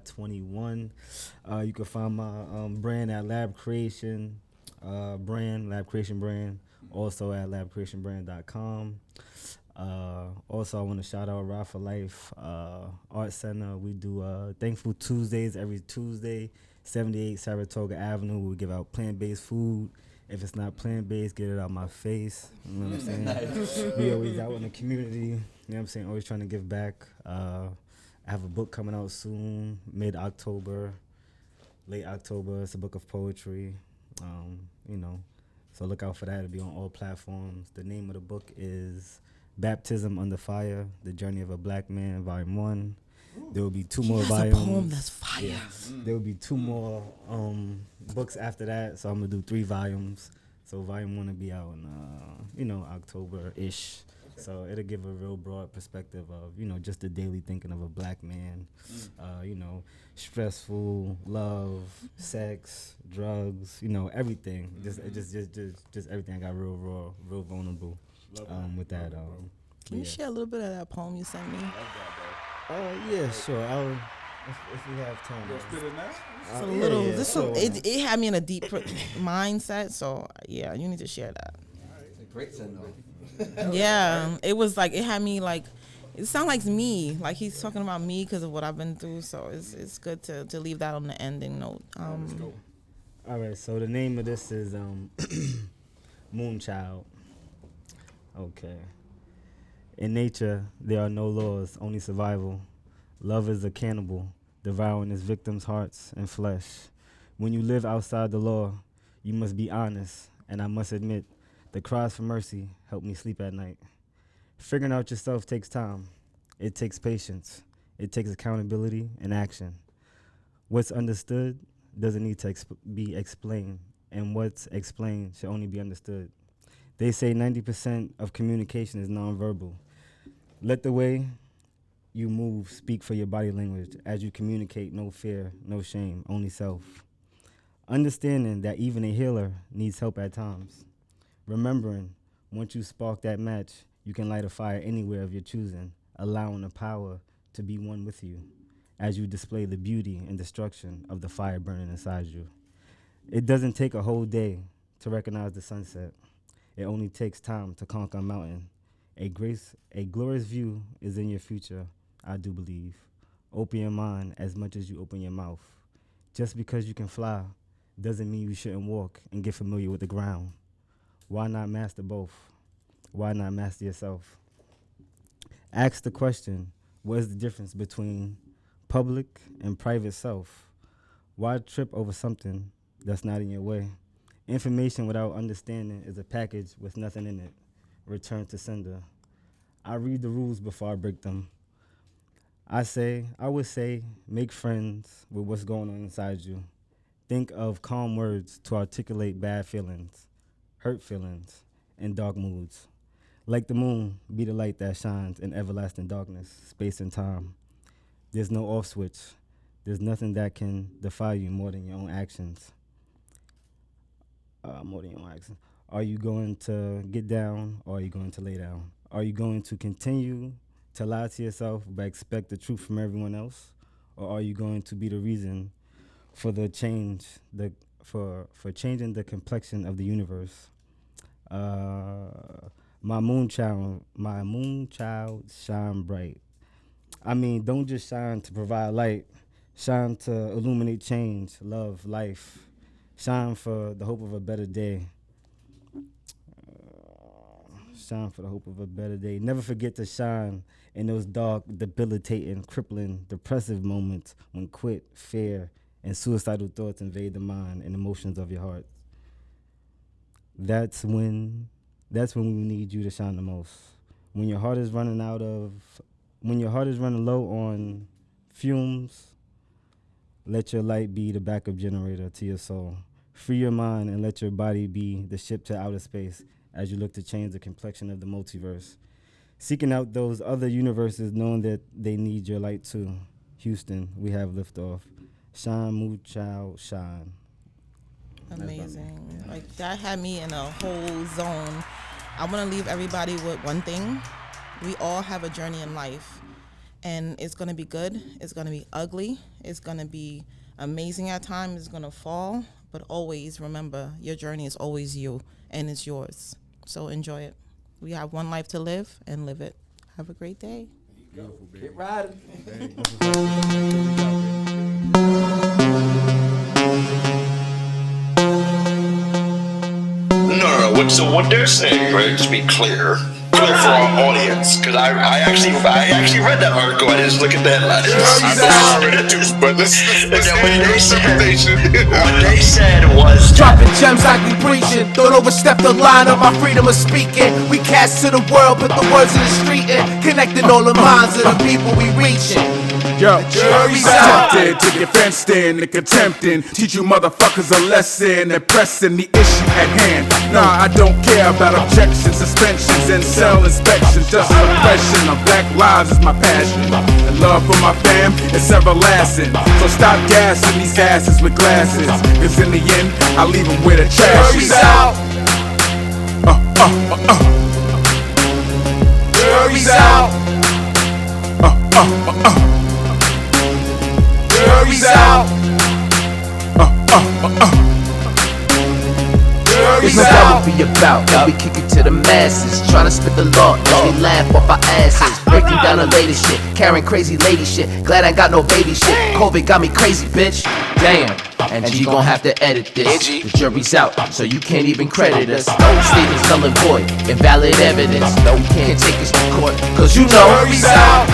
Speaker 5: 21. You can find my brand at Lab Creation Lab Creation Brand. Also at labcreationbrand.com. Also, I want to shout out Raw for Life Art Center. We do Thankful Tuesdays every Tuesday, 78 Saratoga Avenue. We give out plant-based food. If it's not plant-based, get it out my face. You know what I'm saying? We always out in the community. You know what I'm saying? Always trying to give back. I have a book coming out soon, mid-October, late October. It's a book of poetry. So look out for that. It'll be on all platforms. The name of the book is Baptism Under Fire, The Journey of a Black Man, Volume 1. There will be 2 more volumes.
Speaker 4: A poem that's fire.
Speaker 5: Yeah. There will be 2 more books after that. So I'm going to do 3 volumes. So Volume 1 will be out in, October-ish. Okay. So it'll give a real broad perspective of, just the daily thinking of a black man. Stressful, love, sex, drugs, everything. Just everything. I got real vulnerable with that.
Speaker 4: Can you share a little bit of that poem you sent me?
Speaker 5: Yeah, sure. If we have time.
Speaker 2: Spit it now?
Speaker 4: It's a little. It had me in a deep mindset. So yeah, you need to share that.
Speaker 3: It's a great send off.
Speaker 4: Yeah, it was it had me it sounded like me, he's talking about me because of what I've been through. So it's good to leave that on the ending note.
Speaker 2: Let's go.
Speaker 5: All right, so the name of this is Moonchild. Okay. In nature, there are no laws, only survival. Love is a cannibal, devouring its victims' hearts and flesh. When you live outside the law, you must be honest, and I must admit, the cries for mercy help me sleep at night. Figuring out yourself takes time. It takes patience. It takes accountability and action. What's understood doesn't need to be explained, and what's explained should only be understood. They say 90% of communication is nonverbal. Let the way you move speak for your body language. As you communicate, no fear, no shame, only self. Understanding that even a healer needs help at times. Remembering, once you spark that match, you can light a fire anywhere of your choosing, allowing the power to be one with you as you display the beauty and destruction of the fire burning inside you. It doesn't take a whole day to recognize the sunset. It only takes time to conquer a mountain. A glorious view is in your future, I do believe. Open your mind as much as you open your mouth. Just because you can fly doesn't mean you shouldn't walk and get familiar with the ground. Why not master both? Why not master yourself? Ask the question, what is the difference between public and private self? Why trip over something that's not in your way? Information without understanding is a package with nothing in it. Return to sender. I read the rules before I break them. I would say, make friends with what's going on inside you. Think of calm words to articulate bad feelings, hurt feelings, and dark moods. Like the moon, be the light that shines in everlasting darkness, space and time. There's no off switch. There's nothing that can defy you more than your own actions. Are you going to get down or are you going to lay down? Are you going to continue to lie to yourself but expect the truth from everyone else? Or are you going to be the reason for the change, for changing the complexion of the universe? My moon child shine bright. I mean, don't just shine to provide light. Shine to illuminate change, love, life. Shine for the hope of a better day. Shine for the hope of a better day. Never forget to shine in those dark, debilitating, crippling, depressive moments when quit, fear, and suicidal thoughts invade the mind and emotions of your heart. That's when we need you to shine the most. When your heart is running low on fumes, let your light be the backup generator to your soul. Free your mind and let your body be the ship to outer space as you look to change the complexion of the multiverse. Seeking out those other universes, knowing that they need your light too. Houston, we have liftoff. Shine, mood, child, shine.
Speaker 4: Amazing. Like, that had me in a whole zone. I want to leave everybody with one thing. We all have a journey in life. And it's going to be good. It's going to be ugly. It's going to be amazing at times. It's going to fall. But always remember, your journey is always you, and it's yours. So enjoy it. We have one life to live, and live it. Have a great day.
Speaker 2: Beautiful, baby.
Speaker 6: Get riding.
Speaker 1: No, so what they're saying, right? Just be clear for our audience, because I actually read that article. I didn't look at the headlines. But what they said was
Speaker 7: dropping gems like we preaching. Don't overstep the line of our freedom of speaking. We cast to the world, put the words in the street and connecting all the minds of the people we reaching.
Speaker 2: Yo, tempted to get fenced in and contempting. Teach you motherfuckers a lesson and pressing the issue at hand. Nah, I don't care about objections, suspensions, and cell inspections. Just suppression of black lives is my passion. And love for my fam is everlasting. So stop gassing these asses with glasses. Cause in the end, I leave them where the trash is out.
Speaker 7: Jury's out. Jury's out. It's no doubt we about, and we kick it to the masses. Trying to spit the law as we laugh off our asses. Breaking down the latest shit, carrying crazy lady shit. Glad I ain't got no baby shit. COVID got me crazy, bitch. Damn, and G gon' have to edit this. The jury's out, so you can't even credit us. Statements null and void, invalid evidence. No, we can't take us to court, cause you know jury's out.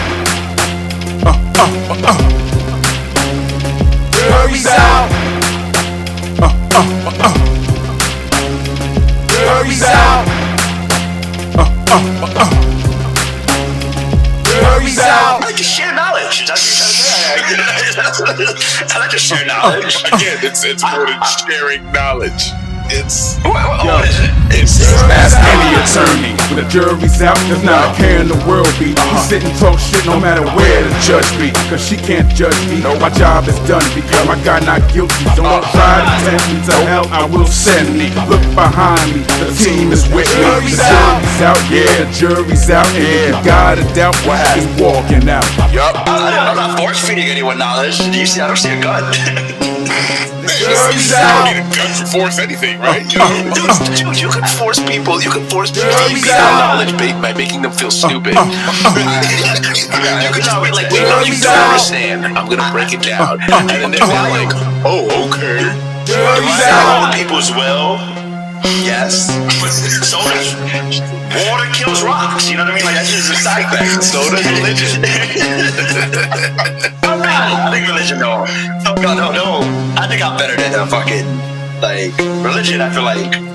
Speaker 7: Jury's out. Jury's out. Jury's out.
Speaker 1: I like to share knowledge.
Speaker 2: Again, it's more than sharing knowledge. It's
Speaker 1: what is it? It's
Speaker 8: Ask any attorney. When the jury's out, there's not a care in the world, B. Sit and talk shit no matter where the judge be. Cause she can't judge me. My job is done because my God not guilty. So don't try to tempt me to hell, I will send me. Look behind me, the team is with me. The jury's out, yeah, the jury's out. And if you got a doubt, is walking out.
Speaker 1: I'm not force feeding anyone knowledge. You see, I don't see a gun.
Speaker 2: you don't need a gun to force anything, right?
Speaker 1: Dude, you can force people. You can force people to feed them knowledge by making them feel stupid. You can just be like, wait, no, you don't understand. I'm gonna break it down, and then they're like, oh, okay. Do I people as well? Yes. Soda. Water kills rocks. You know what I mean? Like that's just a side fact. Soda's religion. I think religion, no. No. I think I'm better than fucking like religion. I feel like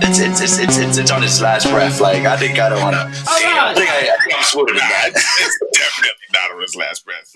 Speaker 1: it's on its last breath. Like I think I don't wanna. I think I'm sweeter than that.
Speaker 2: It's definitely not on his last breath.